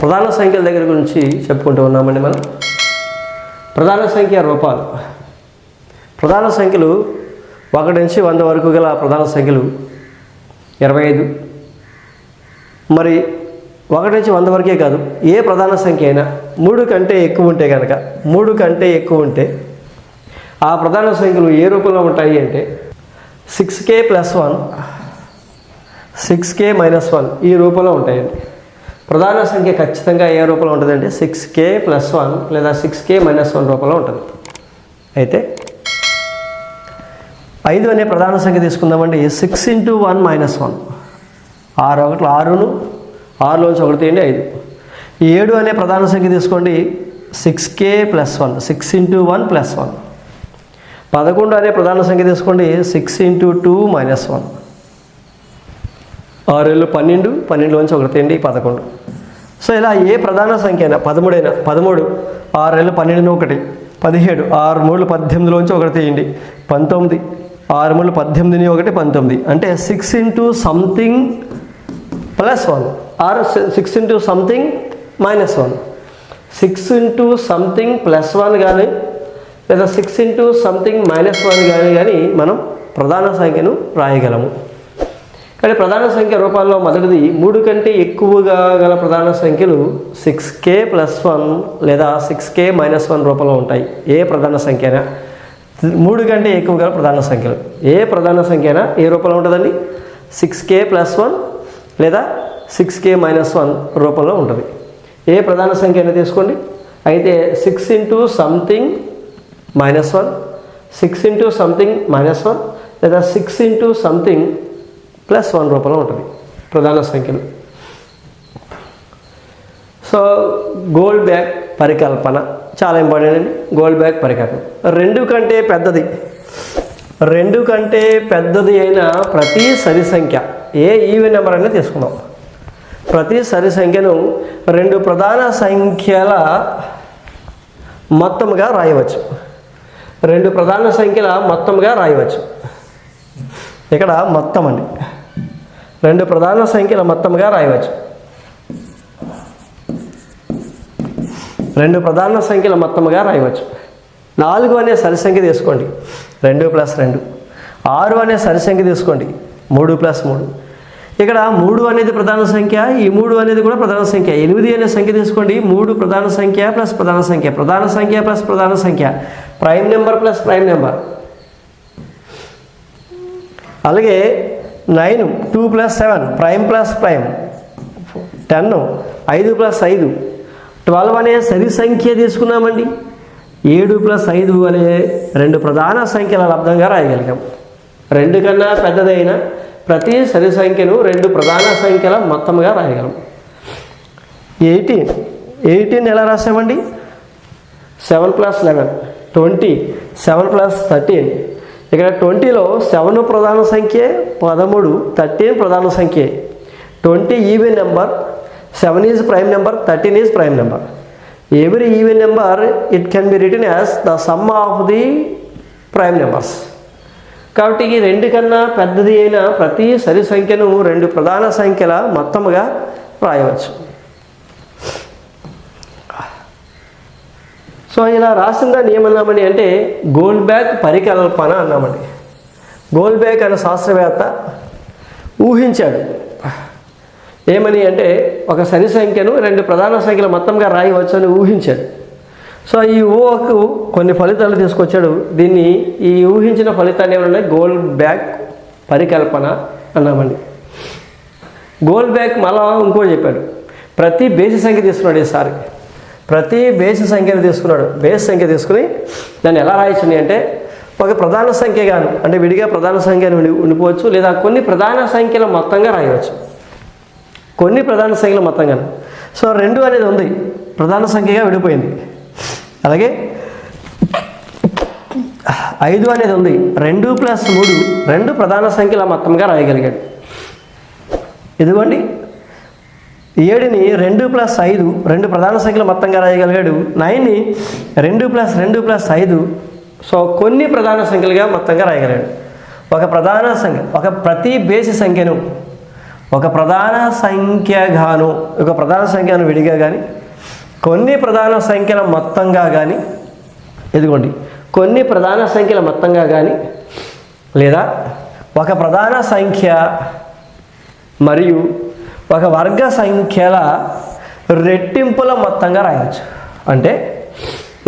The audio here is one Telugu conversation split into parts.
ప్రధాన సంఖ్యల దగ్గర గురించి చెప్పుకుంటూ ఉన్నామండి మనం. ప్రధాన సంఖ్య రూపాలు. ప్రధాన సంఖ్యలు 1 నుంచి 100 వరకు గల ప్రధాన సంఖ్యలు 25. మరి 1 నుంచి 100 వరకే కాదు, ఏ ప్రధాన సంఖ్య అయినా 3 కంటే ఎక్కువ ఉంటే కనుక 3 కంటే ఎక్కువ ఉంటే ఆ ప్రధాన సంఖ్యలు ఏ రూపంలో ఉంటాయి అంటే 6k + 1, 6k - 1 ఈ రూపంలో ఉంటాయండి. ప్రధాన సంఖ్య ఖచ్చితంగా ఏ రూపంలో ఉంటుందంటే 6k + 1 లేదా 6k - 1 రూపంలో ఉంటుంది. అయితే 5 అనే ప్రధాన సంఖ్య తీసుకుందామండి. 6 × 1 - 1, 6 ఒకటి 6ను 6లోంచి 1 తీయండి 5. 7 అనే ప్రధాన సంఖ్య తీసుకోండి. 6k + 1, 6 × 1 + 1. 11 అనే ప్రధాన సంఖ్య తీసుకోండి. 6 × 2 - 1. 6 × 12, 12లోంచి 1 తీయండి 11. సో ఇలా ఏ ప్రధాన సంఖ్య అయినా 13 అయినా 13, 6 × 12 1, 17, 6 × 3 18లోంచి 1 తీయండి 19, 6 × 3 18 1 19. అంటే 6 × సంథింగ్ +1 ఆర్ 6 × సంథింగ్ -1. 6 × సంథింగ్ +1 కానీ లేదా 6 × సంథింగ్ -1 కానీ మనం ప్రధాన సంఖ్యను రాయగలము. కానీ ప్రధాన సంఖ్య రూపాల్లో మొదటిది 3 కంటే ఎక్కువగా గల ప్రధాన సంఖ్యలు 6k + 1 లేదా 6k - 1 రూపంలో ఉంటాయి. ఏ ప్రధాన సంఖ్య అయినా 3 కంటే ఎక్కువ గల ప్రధాన సంఖ్యలు ఏ ప్రధాన సంఖ్య అయినా ఏ రూపంలో ఉంటుందండి? 6k + 1 లేదా 6k - 1 రూపంలో ఉంటుంది. ఏ ప్రధాన సంఖ్య అయినా తీసుకోండి. అయితే 6 × సంథింగ్ -1, 6 × సంథింగ్ -1 లేదా 6 × సంథింగ్ +1 రూపంలో ఉంటుంది ప్రధాన సంఖ్యలు. సో గోల్ బ్యాక్ పరికల్పన చాలా ఇంపార్టెంట్ అండి. గోల్ బ్యాక్ పరికల్పన 2 కంటే పెద్దది, 2 కంటే పెద్దది అయిన ప్రతి సరి సంఖ్య ఏ ఈవెన్ నెంబర్ అయినా తీసుకుందాం. ప్రతి సరి సంఖ్యను 2 ప్రధాన సంఖ్యల మొత్తంగా రాయవచ్చు. 2 ప్రధాన సంఖ్యల మొత్తంగా రాయవచ్చు. ఇక్కడ మొత్తం అండి, 2 ప్రధాన సంఖ్యల మొత్తంగా రాయవచ్చు. 2 ప్రధాన సంఖ్యల మొత్తంగా రాయవచ్చు. 4 అనే సరి సంఖ్య తీసుకోండి, 2 + 2. 6 అనే సరి సంఖ్య తీసుకోండి, 3 + 3. ఇక్కడ 3 అనేది ప్రధాన సంఖ్య, ఈ 3 అనేది కూడా ప్రధాన సంఖ్య. 8 అనే సంఖ్య తీసుకోండి, 3 ప్రధాన సంఖ్య + ప్రధాన సంఖ్య, ప్రధాన సంఖ్య + ప్రధాన సంఖ్య, ప్రైమ్ నెంబర్ + ప్రైమ్ నెంబర్. అలాగే 9 2 + 7 ప్రైమ్ + ప్రైమ్, 10 5 + 5. 12 అనే సరి సంఖ్య తీసుకున్నామండి. 7 + 5 అనే 2 ప్రధాన సంఖ్యల లబ్ధంగా రాయగలిగాం. 2 కన్నా పెద్దదైన ప్రతి సరి సంఖ్యను 2 ప్రధాన సంఖ్యల మొత్తంగా రాయగలం. 18 ఎలా రాసామండి? 7 + 11 20, 7 + 13. ఇక్కడ 20లో 7 ప్రధాన సంఖ్య, 13 13 ప్రధాన సంఖ్య. 20 even number, 7 is prime number, 13 is prime number. Every even number it can be written as the sum of the prime numbers. కాబట్టి ఈ 2 కన్నా పెద్దది అయిన ప్రతి సరి సంఖ్యను 2 ప్రధాన సంఖ్యల మొత్తముగా రాయవచ్చు. సో ఇలా రాసిన దాన్ని ఏమన్నామని అంటే గోల్ బ్యాక్ పరికల్పన అన్నామండి. గోల్ బ్యాక్ అనే శాస్త్రవేత్త ఊహించాడు. ఏమని అంటే ఒక సరి సంఖ్యను 2 ప్రధాన సంఖ్యల మొత్తంగా రాయవచ్చు అని ఊహించాడు. సో ఈ ఊహకు కొన్ని ఫలితాలు తీసుకొచ్చాడు. దీన్ని ఈ ఊహించిన ఫలితాన్ని ఏమన్నా గోల్ బ్యాక్ పరికల్పన అన్నామండి. గోల్ బ్యాక్ మళ్ళా ఇంకో చెప్పాడు. ప్రతి బేసి సంఖ్య తీసుకున్నాడు. ఈసారి ప్రతి బేసి సంఖ్యను తీసుకున్నాడు. బేసి సంఖ్య తీసుకుని దాన్ని ఎలా రాయొచ్చు అంటే ఒక ప్రధాన సంఖ్య గాను, అంటే విడిగా ప్రధాన సంఖ్యను ఉండిపోవచ్చు, లేదా కొన్ని ప్రధాన సంఖ్యల మొత్తంగా రాయవచ్చు. కొన్ని ప్రధాన సంఖ్యల మొత్తంగాను. సో 2 అనేది ఉంది, ప్రధాన సంఖ్యగా విడిపోయింది. అలాగే 5 అనేది ఉంది, 2 + 3 2 ప్రధాన సంఖ్యల మొత్తంగా రాయగలిగాడు. ఇదిగోండి 7ని 2 + 5 2 ప్రధాన సంఖ్యల మొత్తంగా రాయగలిగాడు. 9ని 2 + 2 + 5 సో కొన్ని ప్రధాన సంఖ్యలుగా మొత్తంగా రాయగలిగాడు. ఒక ప్రధాన సంఖ్య, ఒక ప్రతి బేసి సంఖ్యను ఒక ప్రధాన సంఖ్యగాను ఒక ప్రధాన సంఖ్యను విడిగా కానీ కొన్ని ప్రధాన సంఖ్యల మొత్తంగా కానీ ఇదిగోండి కొన్ని ప్రధాన సంఖ్యల మొత్తంగా కానీ లేదా ఒక ప్రధాన సంఖ్య మరియు ఒక వర్గ సంఖ్యల రెట్టింపుల మొత్తంగా రాయవచ్చు. అంటే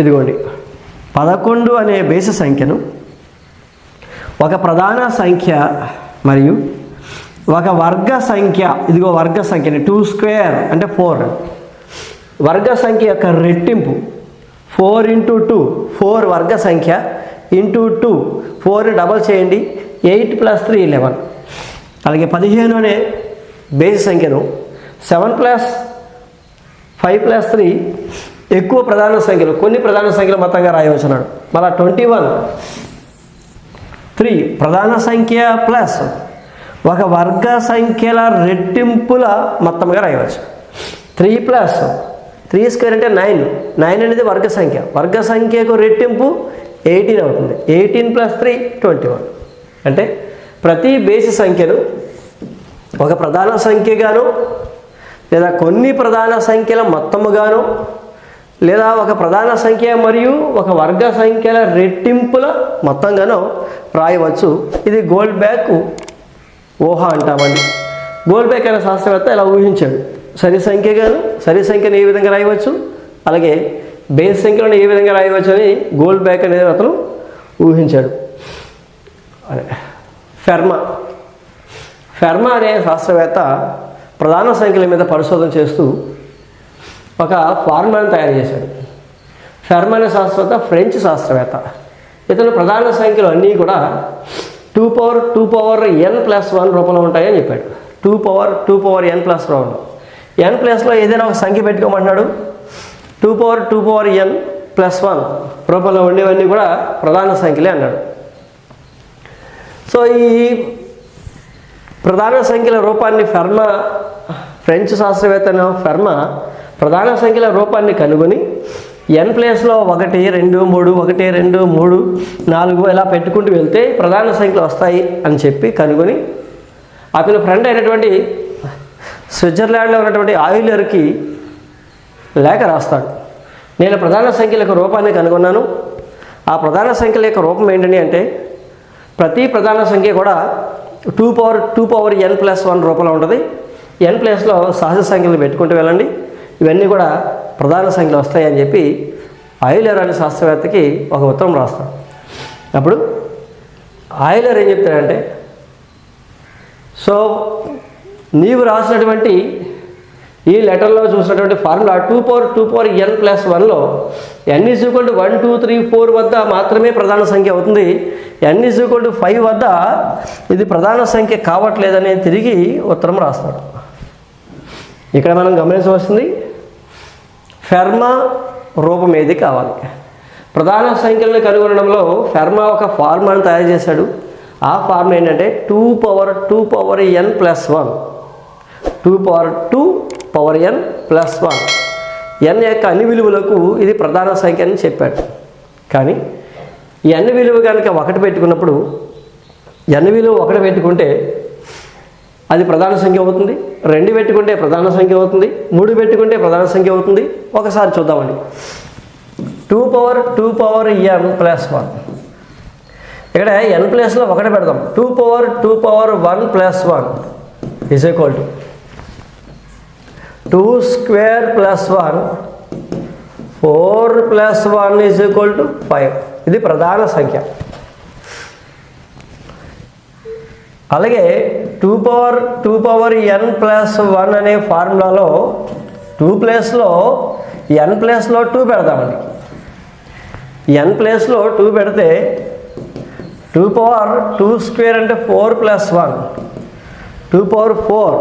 ఇదిగోండి 11 అనే బేసి సంఖ్యను ఒక ప్రధాన సంఖ్య మరియు ఒక వర్గ సంఖ్య, ఇదిగో వర్గ సంఖ్యని 2 స్క్వేర్ అంటే 4, వర్గ సంఖ్య యొక్క రెట్టింపు 4 × 2 4 వర్గ సంఖ్య ఇంటూ 2 4 డబల్ చేయండి 8 + 3 11. అలాగే 15 అనే బేసి సంఖ్యను 7 + 5 + 3 ఎక్కువ ప్రధాన సంఖ్యలు కొన్ని ప్రధాన సంఖ్యలు మొత్తంగా రాయవచ్చున్నాడు. మళ్ళీ 21 3 ప్రధాన సంఖ్య ప్లస్ ఒక వర్గ సంఖ్యల రెట్టింపుల మొత్తంగా రాయవచ్చు. 3 + 3 స్క్వేర్ అంటే 9 అనేది వర్గ సంఖ్య, వర్గ సంఖ్యకు రెట్టింపు 18 అవుతుంది. 18 + 3 21. అంటే ప్రతి బేసి సంఖ్యను ఒక ప్రధాన సంఖ్యగాను లేదా కొన్ని ప్రధాన సంఖ్యల మొత్తముగాను లేదా ఒక ప్రధాన సంఖ్య మరియు ఒక వర్గ సంఖ్యల రెట్టింపుల మొత్తంగాను రాయవచ్చు. ఇది గోల్డ్బ్యాక్ ఊహ అంటామండి. గోల్డ్బ్యాక్ అనే శాస్త్రవేత్త ఇలా ఊహించాడు. సరి సంఖ్యను ఏ విధంగా రాయవచ్చు, అలాగే బేస్ సంఖ్యలను ఏ విధంగా రాయవచ్చు అని గోల్డ్బ్యాక్ అనే అతను ఊహించాడు. ఫెర్మా అనే శాస్త్రవేత్త ప్రధాన సంఖ్యల మీద పరిశోధన చేస్తూ ఒక ఫార్ములాను తయారు చేశాడు. ఫెర్మా అనే శాస్త్రవేత్త ఫ్రెంచ్ శాస్త్రవేత్త. ఇతను ప్రధాన సంఖ్యలు అన్నీ కూడా 2n+1 రూపంలో ఉంటాయని చెప్పాడు. 2n+ రూపంలో n ప్లస్లో ఏదైనా ఒక సంఖ్య పెట్టుకోమంటున్నాడు. 2n+1 రూపంలో ఉండేవన్నీ కూడా ప్రధాన సంఖ్యలే అన్నాడు. సో ఈ ప్రధాన సంఖ్యల రూపాన్ని ఫ్రెంచ్ శాస్త్రవేత్త ఫెర్మా ప్రధాన సంఖ్యల రూపాన్ని కనుగొని n ప్లేస్లో 1 2 3 1 2 3 4 ఇలా పెట్టుకుంటూ వెళ్తే ప్రధాన సంఖ్యలు వస్తాయి అని చెప్పి కనుగొని అతని ఫ్రెండ్ అయినటువంటి స్విట్జర్లాండ్లో ఉన్నటువంటి ఆయిలర్కి లేఖ రాస్తాడు. నేను ప్రధాన సంఖ్యల యొక్క రూపాన్ని కనుగొన్నాను. ఆ ప్రధాన సంఖ్యల యొక్క రూపం ఏంటని అంటే ప్రతి ప్రధాన సంఖ్య కూడా 2n+1 రూపంలో ఉంటుంది. n ప్లేస్లో సహజ సంఖ్యలు పెట్టుకుంటూ వెళ్ళండి, ఇవన్నీ కూడా ప్రధాన సంఖ్యలు వస్తాయి అని చెప్పి ఆయిలర్ అనే శాస్త్రవేత్తకి ఒక ఉత్తరం రాస్తాడు. అప్పుడు ఆయిలర్ ఏం చెప్తాడంటే, సో నీవు రాసినటువంటి ఈ లెటర్లో చూసినటువంటి ఫార్ములా 2n+1లో n = 1 2 3 4 వద్ద మాత్రమే ప్రధాన సంఖ్య అవుతుంది. n = 5 వద్ద ఇది ప్రధాన సంఖ్య కావట్లేదని తిరిగి ఉత్తరం రాస్తాడు. ఇక్కడ మనం గమనించవలసింది ఫెర్మా రూపం ఏది కావాలి. ప్రధాన సంఖ్యలను కనుగొనడంలో ఫెర్మా ఒక ఫార్ములాను తయారు చేశాడు. ఆ ఫార్ములా ఏంటంటే 2n+1 2n+1 n యొక్క అన్ని విలువలకు ఇది ప్రధాన సంఖ్య అని చెప్పాడు. కానీ n విలువ కనుక 1 పెట్టుకున్నప్పుడు n విలువ 1 పెట్టుకుంటే అది ప్రధాన సంఖ్య అవుతుంది. 2 పెట్టుకుంటే ప్రధాన సంఖ్య అవుతుంది. 3 పెట్టుకుంటే ప్రధాన సంఖ్య అవుతుంది. ఒకసారి చూద్దామండి. 2n+1 ఇక్కడ n ప్లేస్లో 1 పెడదాం. 2n+1 is equal to 2² + 1 4 + 1 is equal to 5. ఇది ప్రధాన సంఖ్య. అలాగే 2n+1 అనే ఫార్ములాలో 2 ప్లేస్లో n ప్లేస్లో 2 పెడదామండి. n ప్లేస్లో 2 పెడితే 2² అంటే 4 + 1 2/4.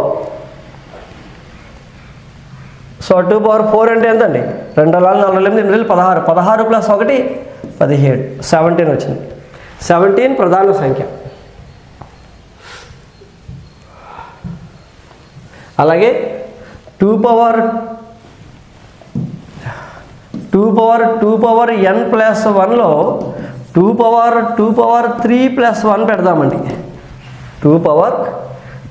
సో 2/4 అంటే ఎంతండి? 2 4 8 16 16 + 1 17 17 వచ్చింది. 17 ప్రధాన సంఖ్య. అలాగే 2n+1లో 2/3 + 1 పెడదామండి.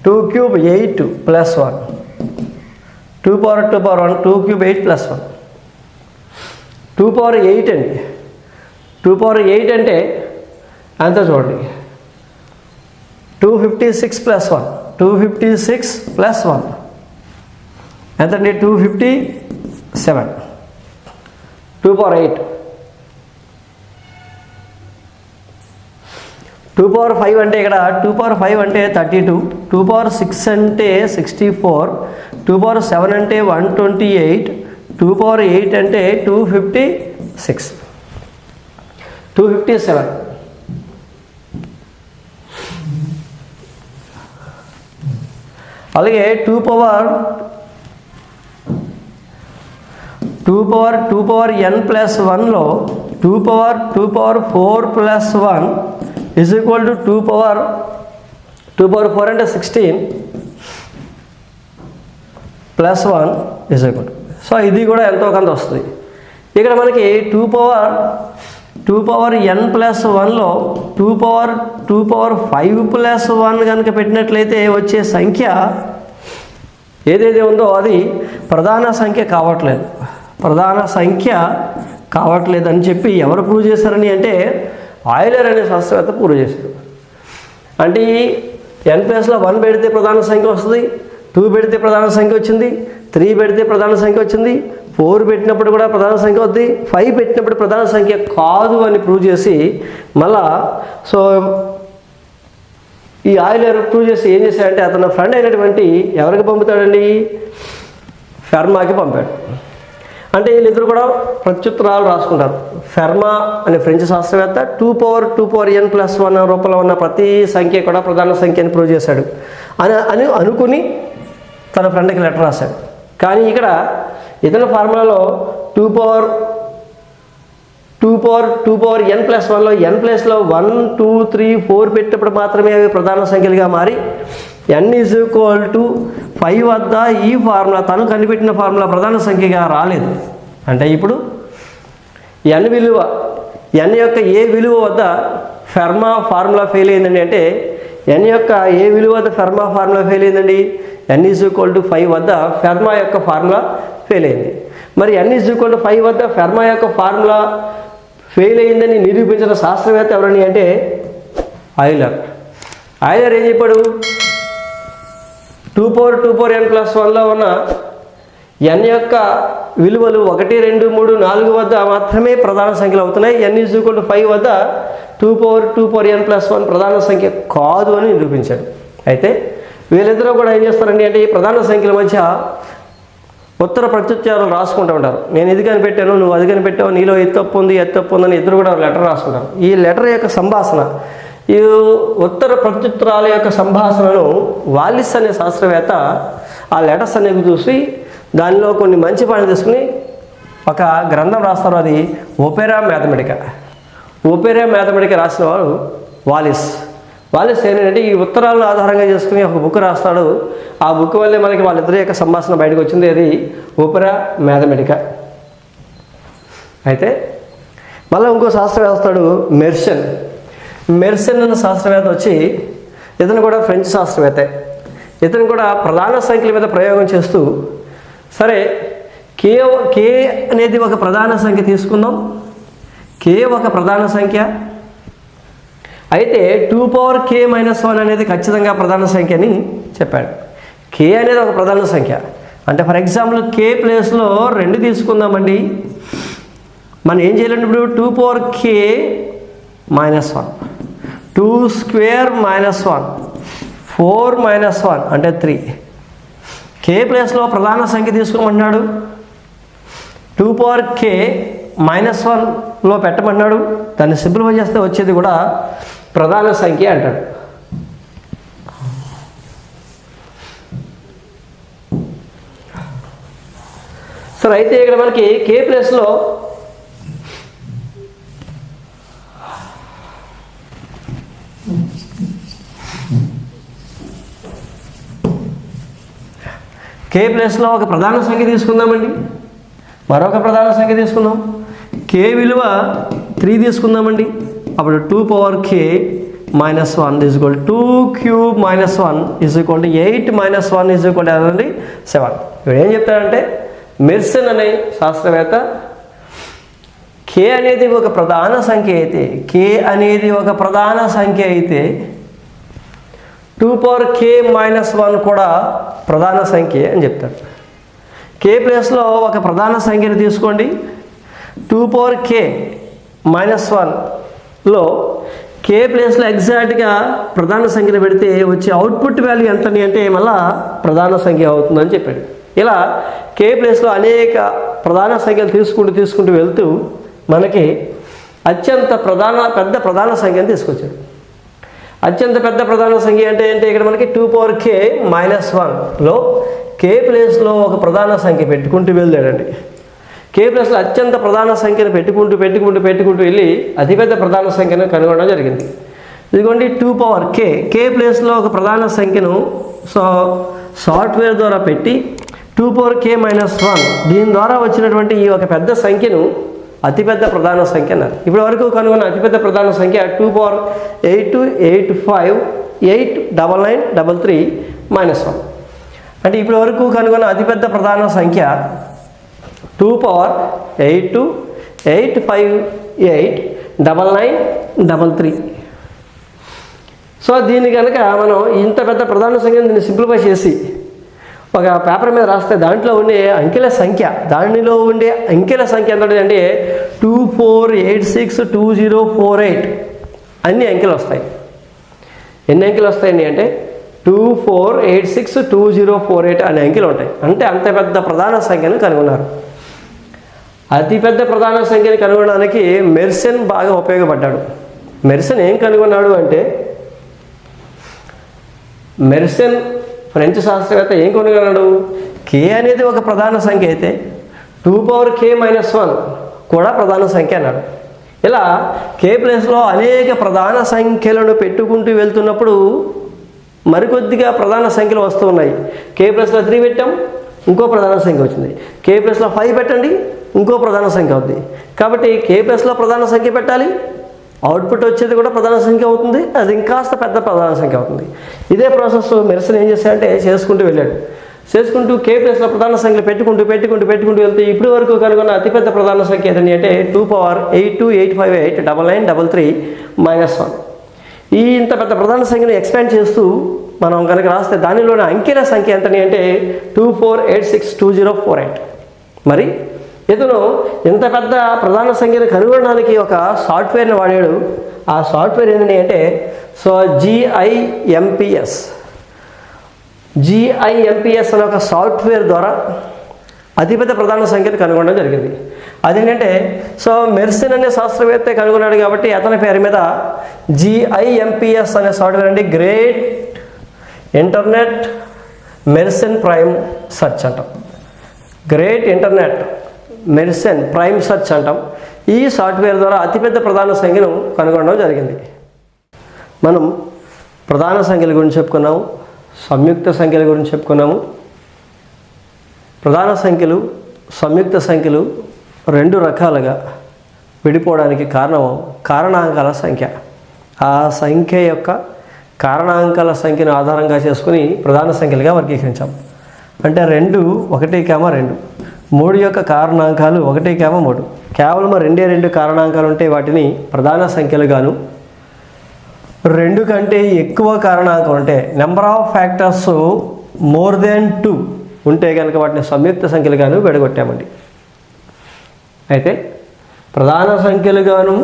2 cube 8 plus 1, 2 power 1, 2 cube 8 plus 1, 2 power 8 అండి. 2 power 8 అంటే అంత చూడండి, 256 plus 1, 256 plus 1 ఎంతండి, 257, 2 power 8. 2 power 5 అంటే ఇక్కడ 2 power 5 అంటే 32, 2 power 6 అంటే 64, 2 power 7 అంటే 128, 2 power 8 అంటే 256, 257. అలాగే 2 power n plus 1లో 2 power 4 plus 1 is equal to 2 power 4 అంటే 16 plus 1 is equal to, so ఇది కూడా ఎంతో కొంత వస్తుంది. ఇక్కడ మనకి 2 power n plus 1లో 2 power 5 plus 1 కనుక పెట్టినట్లయితే వచ్చే సంఖ్య ఏదైతే ఉందో అది ప్రధాన సంఖ్య కావట్లేదు అని చెప్పి ఎవరు ప్రూవ్ చేశారని అంటే ఆయిలర్ అనే శాస్త్రవేత్త ప్రూవ్ చేశారు. అంటే ఈ n ప్లేస్లో 1 పెడితే ప్రధాన సంఖ్య వస్తుంది, 2 పెడితే ప్రధాన సంఖ్య వచ్చింది, 3 పెడితే ప్రధాన సంఖ్య వచ్చింది, 4 పెట్టినప్పుడు కూడా ప్రధాన సంఖ్య వద్ది, 5 పెట్టినప్పుడు ప్రధాన సంఖ్య కాదు అని ప్రూవ్ చేసి మళ్ళా సో ఈ ఆయిలర్ ప్రూవ్ చేసి ఏం చేశాడంటే అతను ఫ్రెండ్ అయినటువంటి ఎవరికి పంపుతాడండి, ఫెర్మాకి పంపాడు. అంటే వీళ్ళిద్దరు కూడా ప్రత్యుత్తరాలు రాసుకుంటారు. ఫెర్మా అనే ఫ్రెంచ్ శాస్త్రవేత్త 2 power n plus 1 రూపంలో ఉన్న ప్రతి సంఖ్య కూడా ప్రధాన సంఖ్య అని ప్రూవ్ చేశాడు అని అనుకుని తన ఫ్రెండ్కి లెటర్ రాశాడు. కానీ ఇక్కడ ఇతని ఫార్ములాలో 2 power n plus 1లో n ప్లేస్లో 1, 2, 3, 4 పెట్టినప్పుడు మాత్రమే అవి ప్రధాన సంఖ్యలుగా మారి n ఈజ్ ఈక్వల్ టు 5 వద్ద ఈ ఫార్ములా తను కనిపెట్టిన ఫార్ములా ప్రధాన సంఖ్యగా రాలేదు. అంటే ఇప్పుడు n యొక్క ఏ విలువ వద్ద ఫెర్మా ఫార్ములా ఫెయిల్ అయిందండి అంటే n యొక్క ఏ విలువ వద్ద ఫెర్మా ఫార్ములా ఫెయిల్ అయిందండి, n ఈజ్ ఈక్వల్ టు 5 వద్ద ఫెర్మా యొక్క ఫార్ములా ఫెయిల్ అయింది. మరి n ఈజ్ ఈక్వల్ టు 5 వద్ద ఫెర్మా యొక్క ఫార్ములా ఫెయిల్ అయిందని నిరూపించిన శాస్త్రవేత్త ఎవరని అంటే ఆయిలర్. ఏం చెప్పాడు, 2 power n plus 1లో ఉన్న n యొక్క విలువలు 1, 2, 3, 4 వద్ద మాత్రమే ప్రధాన సంఖ్యలు అవుతున్నాయి. n ఈజ్ ఈక్వల్ టు 5 వద్ద 2 power n plus 1 ప్రధాన సంఖ్య కాదు అని నిరూపించాడు. అయితే వీళ్ళిద్దరూ కూడా ఏం చేస్తారండి అంటే ఈ ప్రధాన సంఖ్యల మధ్య ఉత్తర ప్రత్యుత్తరాలు రాసుకుంటూ ఉంటారు. నేను ఇది కనిపెట్టాను, నువ్వు అది కనిపెట్టావు, నీలో ఎత్తప్పు ఉంది అని ఇద్దరు కూడా లెటర్ రాసుకుంటారు. ఈ లెటర్ యొక్క సంభాషణ, ఈ ఉత్తర ప్రత్యుత్తరాల యొక్క సంభాషణను వాలిస్ అనే శాస్త్రవేత్త ఆ లెటర్స్ అనేవి చూసి దానిలో కొన్ని మంచి పాయింట్ తీసుకుని ఒక గ్రంథం రాస్తారు. అది ఓపెరా మ్యాథమెటికా రాసిన వాడు వాలిస్ ఏంటంటే ఈ ఉత్తరాలను ఆధారంగా చేసుకుని ఒక బుక్ రాస్తాడు. ఆ బుక్ వల్లే మనకి వాళ్ళిద్దరి యొక్క సంభాషణ బయటకు వచ్చింది. అది ఓపెరా మ్యాథమెటికా. అయితే మళ్ళీ ఇంకో శాస్త్రవేత్త వస్తాడు, మెర్సన్ అనే శాస్త్రవేత్త వచ్చి, ఇతను కూడా ఫ్రెంచ్ శాస్త్రవేత్తే. ఇతను కూడా ప్రధాన సంఖ్యల మీద ప్రయోగం చేస్తూ, సరే కే అనేది ఒక ప్రధాన సంఖ్య తీసుకుందాం, కే ఒక ప్రధాన సంఖ్య అయితే 2 power k minus 1 అనేది ఖచ్చితంగా ప్రధాన సంఖ్య అని చెప్పాడు. కే అనేది ఒక ప్రధాన సంఖ్య అంటే ఫర్ ఎగ్జాంపుల్ కే ప్లేస్లో 2 తీసుకుందామండి. మనం ఏం చేయాలంటే ఇప్పుడు 2 power k minus 1, 2 square minus 1, 4 minus 1 అంటే 3. కే ప్లేస్లో ప్రధాన సంఖ్య తీసుకోమంటున్నాడు, 2 power k minus 1లో పెట్టమన్నాడు. దాన్ని సింప్లిఫై చేస్తే వచ్చేది కూడా ప్రధాన సంఖ్య అంటాడు. సరే అయితే ఇక్కడ మనకి కే ప్లేస్లో ఒక ప్రధాన సంఖ్య తీసుకుందామండి, మరొక ప్రధాన సంఖ్య తీసుకుందాం. కే విలువ 3 తీసుకుందామండి. అప్పుడు 2 power k minus 1 is equal to 2 cube minus 1 is equal to 8 minus 1 is equal to 7. ఇప్పుడు ఏం చెప్తాడంటే మెర్సన్ అనే శాస్త్రవేత్త k అనేది ఒక ప్రధాన సంఖ్య అయితే 2 power k minus 1 కూడా ప్రధాన సంఖ్య అని చెప్తాడు. k ప్లేస్లో ఒక ప్రధాన సంఖ్యను తీసుకోండి. 2 power k minus 1లో k ప్లేస్లో ఎగ్జాక్ట్గా ప్రధాన సంఖ్యను పెడితే వచ్చే అవుట్పుట్ వాల్యూ ఎంత అంటే మళ్ళా ప్రధాన సంఖ్య అవుతుందని చెప్పాడు. ఇలా k ప్లేస్లో అనేక ప్రధాన సంఖ్యలు తీసుకుంటూ వెళ్తూ మనకి అత్యంత పెద్ద ప్రధాన సంఖ్యను తీసుకొచ్చాడు. అత్యంత పెద్ద ప్రధాన సంఖ్య అంటే ఇక్కడ మనకి 2 power k minus 1లో k ప్లేస్లో ఒక ప్రధాన సంఖ్య పెట్టుకుంటూ వెళ్ళాడండి. k ప్లేస్లో అత్యంత ప్రధాన సంఖ్యను పెట్టుకుంటూ వెళ్ళి అతిపెద్ద ప్రధాన సంఖ్యను కనుగొనడం జరిగింది. ఇదిగోండి 2 power k ప్లేస్లో ఒక ప్రధాన సంఖ్యను సాఫ్ట్వేర్ ద్వారా పెట్టి 2 power k minus 1 దీని ద్వారా వచ్చినటువంటి ఈ ఒక పెద్ద సంఖ్యను అతిపెద్ద ప్రధాన సంఖ్య అన్నారు. ఇప్పటి వరకు కనుగొన్న అతిపెద్ద ప్రధాన సంఖ్య 2 power 8 8 5 8 9 9 3 minus 1. అంటే ఇప్పటి వరకు కనుగొన్న అతిపెద్ద ప్రధాన సంఖ్య 2 power 8 8 5 8 9 9 3. సో దీన్ని కనుక మనం ఇంత పెద్ద ప్రధాన సంఖ్యను దీన్ని సింప్లిఫై చేసి ఒక పేపర్ మీద రాస్తే దాంట్లో ఉండే అంకెల సంఖ్య ఎంత అంటే 24862048 అన్ని అంకెలు వస్తాయి. ఎన్ని అంకెలు వస్తాయండి అంటే 24862048 అనే అంకెలు ఉంటాయి. అంటే అంత పెద్ద ప్రధాన సంఖ్యను కనుగొన్నారు. అతిపెద్ద ప్రధాన సంఖ్యను కనుగొనడానికి మెర్సన్ బాగా ఉపయోగపడ్డాడు. మెర్సన్ ఏం కనుగొన్నాడు అంటే మెర్సన్ ఫ్రెంచ్ శాస్త్రవేత్త ఏం కనుగొన్నాడు? k అనేది ఒక ప్రధాన సంఖ్య అయితే 2 power k minus 1 కూడా ప్రధాన సంఖ్య అన్నాడు. ఇలా k ప్లేస్లో అనేక ప్రధాన సంఖ్యలను పెట్టుకుంటూ వెళ్తున్నప్పుడు మరికొద్దిగా ప్రధాన సంఖ్యలు వస్తూ ఉన్నాయి. k ప్లేస్లో 3 పెట్టాం, ఇంకో ప్రధాన సంఖ్య వచ్చింది. k ప్లేస్లో 5 పెట్టండి, ఇంకో ప్రధాన సంఖ్య అవుతుంది. కాబట్టి k ప్లేస్లో ప్రధాన సంఖ్య పెట్టాలి, అవుట్పుట్ వచ్చేది కూడా ప్రధాన సంఖ్య అవుతుంది, అది ఇంకాస్త పెద్ద ప్రధాన సంఖ్య అవుతుంది. ఇదే ప్రాసెస్ మెర్సన్ ఏం చేశాడంటే చేసుకుంటూ వెళ్ళాడు. k ప్లేస్లో ప్రధాన సంఖ్యలు పెట్టుకుంటూ వెళ్తే ఇప్పటి వరకు కనుగొన్న అతిపెద్ద ప్రధాన సంఖ్య ఏదండి అంటే 2 power 8 8 5 8 9 9 3 minus 1. ఈ ఇంత పెద్ద ప్రధాన సంఖ్యను ఎక్స్పాండ్ చేస్తూ మనం కనుక రాస్తే దానిలోని అంకెల సంఖ్య ఎంతని అంటే 24862048. మరి ఇతను ఇంత పెద్ద ప్రధాన సంఖ్యను కనుగొనడానికి ఒక సాఫ్ట్వేర్ని వాడాడు. ఆ సాఫ్ట్వేర్ ఏంటంటే అంటే GIMPS అనే ఒక సాఫ్ట్వేర్ ద్వారా అతిపెద్ద ప్రధాన సంఖ్యను కనుగొనడం జరిగింది. అదేంటంటే మెర్సన్ అనే శాస్త్రవేత్త కనుగొన్నాడు కాబట్టి అతని పేరు మీద GIMPS అనే సాఫ్ట్వేర్ అంటే great internet Mersal prime search అంటాం. Great internet Mersal prime search అంటాం. ఈ సాఫ్ట్వేర్ ద్వారా అతిపెద్ద ప్రధాన సంఖ్యను కనుగొనడం జరిగింది. మనం ప్రధాన సంఖ్యల గురించి చెప్పుకున్నాము, సంయుక్త సంఖ్యల గురించి చెప్పుకున్నాము. ప్రధాన సంఖ్యలు సంయుక్త సంఖ్యలు రెండు రకాలుగా విడిపోవడానికి కారణం కారణాంకాల సంఖ్య. ఆ సంఖ్య యొక్క కారణాంకాల సంఖ్యను ఆధారంగా చేసుకుని ప్రధాన సంఖ్యలుగా వర్గీకరించాం. అంటే 2 1, 2 3 యొక్క కారణాంకాలు 1, 3. కేవలం 2 కారణాంకాలు ఉంటే వాటిని ప్రధాన సంఖ్యలు గాను, 2 కంటే ఎక్కువ కారణాంకం ఉంటే number of factors more than 2 ఉంటే కనుక వాటిని సంయుక్త సంఖ్యలు గాను విడగొట్టామండి. అయితే ప్రధాన సంఖ్యలు గాను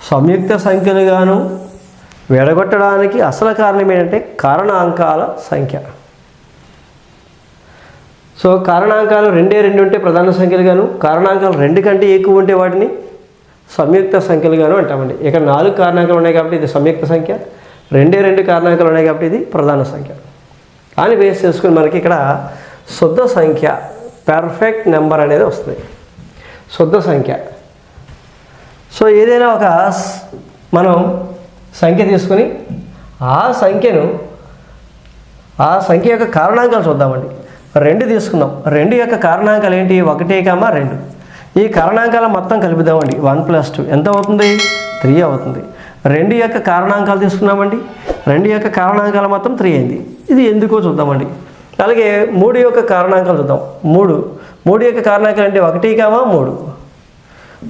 సంయుక్త సంఖ్యలు గాను విడగొట్టడానికి అసలు కారణం ఏంటంటే కారణాంకాల సంఖ్య. కారణాంకాలు 2 ఉంటే ప్రధాన సంఖ్యలు గాను, కారణాంకాలు 2 కంటే ఎక్కువ ఉంటే వాటిని సంయుక్త సంఖ్యలు గాను అంటామండి. ఇక్కడ 4 కారణాంకాలు ఉన్నాయి కాబట్టి ఇది సంయుక్త సంఖ్య, 2 కారణాంకాలు ఉన్నాయి కాబట్టి ఇది ప్రధాన సంఖ్య అని బేస్ చేసుకుని మనకి ఇక్కడ శుద్ధ సంఖ్య పర్ఫెక్ట్ నెంబర్ అనేది వస్తుంది. శుద్ధ సంఖ్య. ఏదైనా ఒక మనం సంఖ్య తీసుకుని ఆ సంఖ్య యొక్క కారణాంకాలు చూద్దామండి. 2 తీసుకున్నాం. 2 యొక్క కారణాంకాలు ఏంటి? 1, 2. ఈ కారణాంకాల మొత్తం కలుపుదామండి. 1 + 2 ఎంత అవుతుంది? 3 అవుతుంది. 2 యొక్క కారణాంకాలు తీసుకున్నామండి. 2 యొక్క కారణాంకాల మొత్తం 3 అయింది. ఇది ఎందుకో చూద్దామండి. అలాగే 3 యొక్క కారణాంకాలు చూద్దాం. 3 యొక్క కారణాంకాలు అంటే 1, 3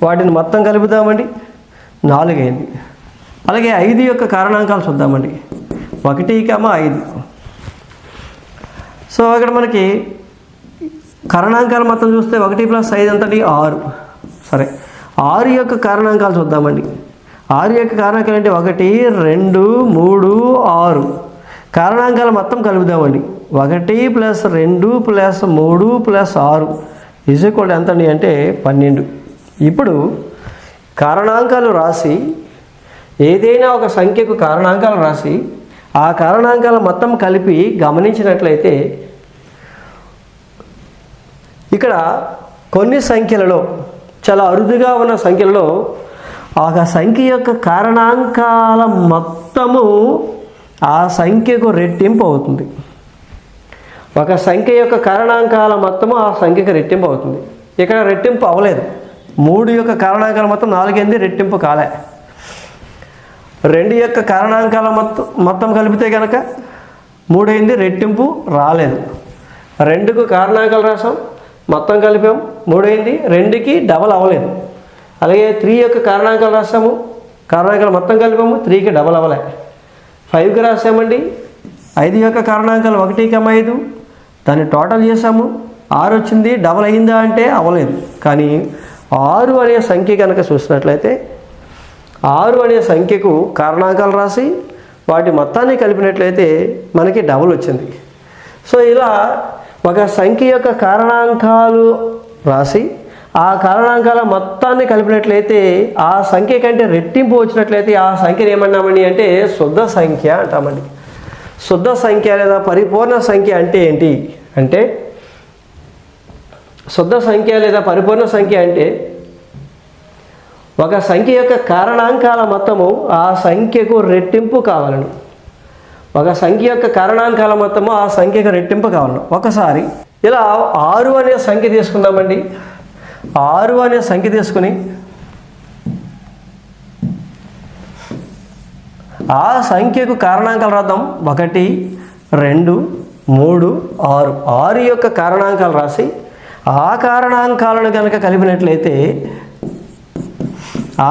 వాటిని మొత్తం కలుపుదామండి. 4 అయింది. అలాగే 5 యొక్క కారణాంకాలు చూద్దామండి. 1, 5. సో ఇక్కడ మనకి కారణాంకాలు మొత్తం చూస్తే 1 + 5 ఎంతటి 6. సరే, 6 యొక్క కారణాంకాలు చూద్దామండి. 6 యొక్క కారణాంకాలు అంటే 1, 2, 3, 6 కారణాంకాలు మొత్తం కలుపుదామండి. 1 + 2 + 3 + 6 = ఎంతండి అంటే 12. ఇప్పుడు కారణాంకాలు రాసి ఏదైనా ఒక సంఖ్యకు కారణాంకాలు రాసి ఆ కారణాంకాల మొత్తం కలిపి గమనించినట్లయితే ఇక్కడ కొన్ని సంఖ్యలలో, చాలా అరుదుగా ఉన్న సంఖ్యలలో ఆ సంఖ్య యొక్క కారణాంకాల మొత్తము ఆ సంఖ్యకు రెట్టింపు అవుతుంది. ఒక సంఖ్య యొక్క కారణాంకాల మొత్తము ఆ సంఖ్యకు రెట్టింపు అవుతుంది. ఇక్కడ రెట్టింపు అవ్వలేదు. 3 యొక్క కారణాంకాల మొత్తం 4 అయింది, రెట్టింపు కాలే. 2 యొక్క కారణాంకాల మొత్తం కలిపితే కనుక 3 అయింది, రెట్టింపు రాలేదు. 2కు కారణాంకాలు రాసాం, మొత్తం కలిపాం, 3 అయింది, 2కి డబల్ అవ్వలేదు. అలాగే 3 యొక్క కారణాంకాలు రాసాము, కారణాంకాలు మొత్తం కలిపాము, 3కి డబల్ అవ్వలే. 5కి రాసామండి. 5 యొక్క కారణాంకాలు 1, 5 దాన్ని టోటల్ చేసాము, 6 వచ్చింది. డబల్ అయిందా అంటే అవ్వలేదు. కానీ 6 అనే సంఖ్య కనుక చూసినట్లయితే 6 అనే సంఖ్యకు కారణాంకాలు రాసి వాటి మొత్తాన్ని కలిపినట్లయితే మనకి డబల్ వచ్చింది. సో ఇలా ఒక సంఖ్య యొక్క కారణాంకాలు రాసి ఆ కారణాంకాల మొత్తాన్ని కలిపినట్లయితే ఆ సంఖ్య కంటే రెట్టింపు వచ్చినట్లయితే ఆ సంఖ్యను ఏమన్నామండి అంటే శుద్ధ సంఖ్య అంటామండి. శుద్ధ సంఖ్య లేదా పరిపూర్ణ సంఖ్య అంటే ఏంటి అంటే, శుద్ధ సంఖ్య లేదా పరిపూర్ణ సంఖ్య అంటే ఒక సంఖ్య యొక్క కారణాంకాల మొత్తము ఆ సంఖ్యకు రెట్టింపు కావాలను. ఒక సంఖ్య యొక్క కారణాంకాల మొత్తము ఆ సంఖ్యకు రెట్టింపు కావాలను. ఒకసారి ఇలా 6 అనే సంఖ్య తీసుకుందామండి. 6 అనే సంఖ్య తీసుకుని ఆ సంఖ్యకు కారణాంకాలు రాద్దాం. 1, 2, 3, 6. 6 యొక్క కారణాంకాలు రాసి ఆ కారణాంకాలను కనుక కలిపినట్లయితే